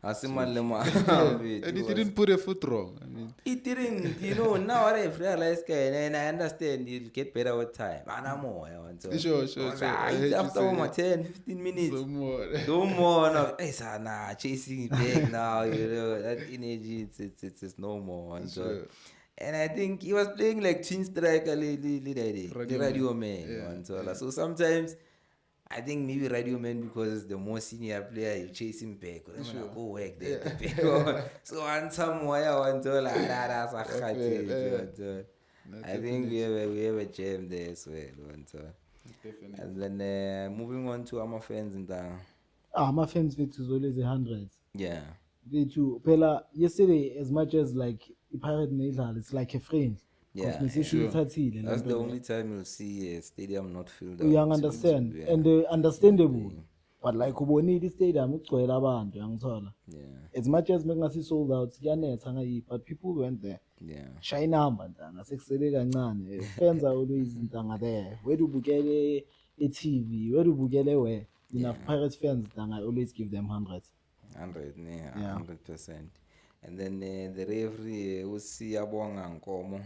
And he didn't put a foot wrong. I mean, he didn't. You know, now I've realized, and I understand you'll get better with time. And I'm more. Sure. After 10, 15 minutes. No more. No, it's chasing back now. You know that energy. It's no more. And so. And I think he was playing like twin striker, the radio man. So sometimes I think maybe radio man, because the more senior player, you chase him back. Go work there. So on somewhere, I think we have a jam there as well. And then moving on to our fans in the. My fans fit is always 100. Yeah. They too. Pela, yesterday, as much as like Pirate Natal, it's like a friend. Yeah, sure. That's the only time you'll see a stadium not filled up. You understand, and understandable. But like uboni the stadium, ugcwele abantu yangithola. Yeah. As much as mengasi sold out, but people went there. Yeah. Shy number ntanga sekusele kancane. Fans are always ntanga there. Where do bukele a TV? Where do bukele where? Enough Pirates fans ntanga, I always give them 100. 100, yeah. 100%. And then the referee usi abonga Nkomo.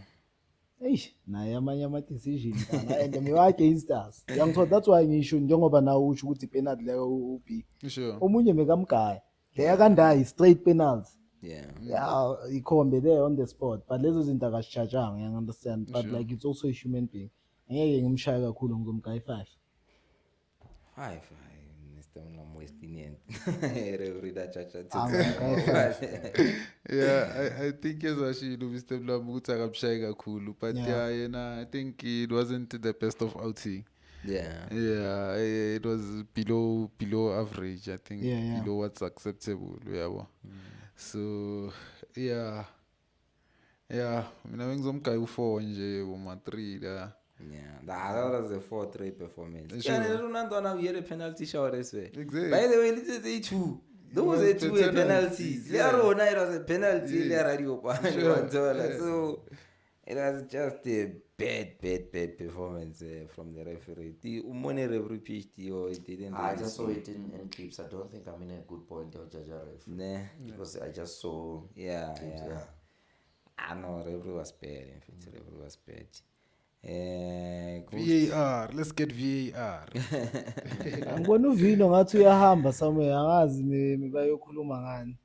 Naye amanye ama-decision and against us. That's why ngisho njengoba nawe usho ukuthi penalty leyo ubi. Sure. Omunye mekamgaya. Leya kandayi straight penalty. Yeah, ikhombe there on the spot. But lezo zinto akasishajanga, you understand? But like it's also a human being. Ngeke ngimshaya kakhulu ngizomgaya 5. 5. Yeah, I think as actually Mr. Mlamuta akamshayi kakhulu, but I think it wasn't the best of outing. Yeah, it was below average. I think below what's acceptable. So yeah. Mina ngizomgaya u4 nje u3 la. Yeah, that was a 4-3 performance. Sure. We had a penalty shot as well. Exactly. By the way, this is a 2. Those are 2 penalties. It was a penalty. So it was just a bad performance from the referee. The Umone referee PhD, or it didn't. I just saw it in clips. I don't think I'm in a good point of judge ref. Nah. Because I just saw. Yeah. I know referee was bad. In fact, referee was bad. VAR, let's get VAR. Ngibona uvino ngathi uyahamba somewhere, angazi bayokhuluma ngani.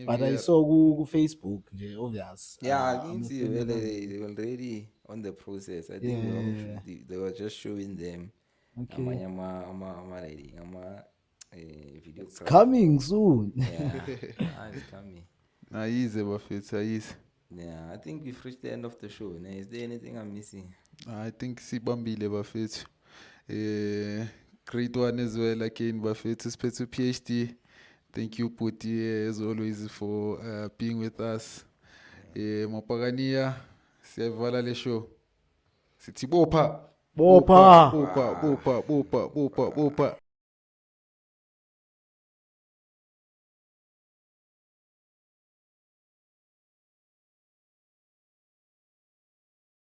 But I saw ku Facebook nje, obvious. Yeah, I can see they already on the process. I think they were just showing them. Okay. Video. It's coming soon. Yeah, it's coming. Easy, Buffett, easy. Yeah, I think we've reached the end of the show. Now, is there anything I'm missing? I think Sibambile Buffett. Great one as well again, Buffett. Special PhD. Thank you, Puti, as always, for being with us. Mopagania, Siavala le show. Siti Bopa.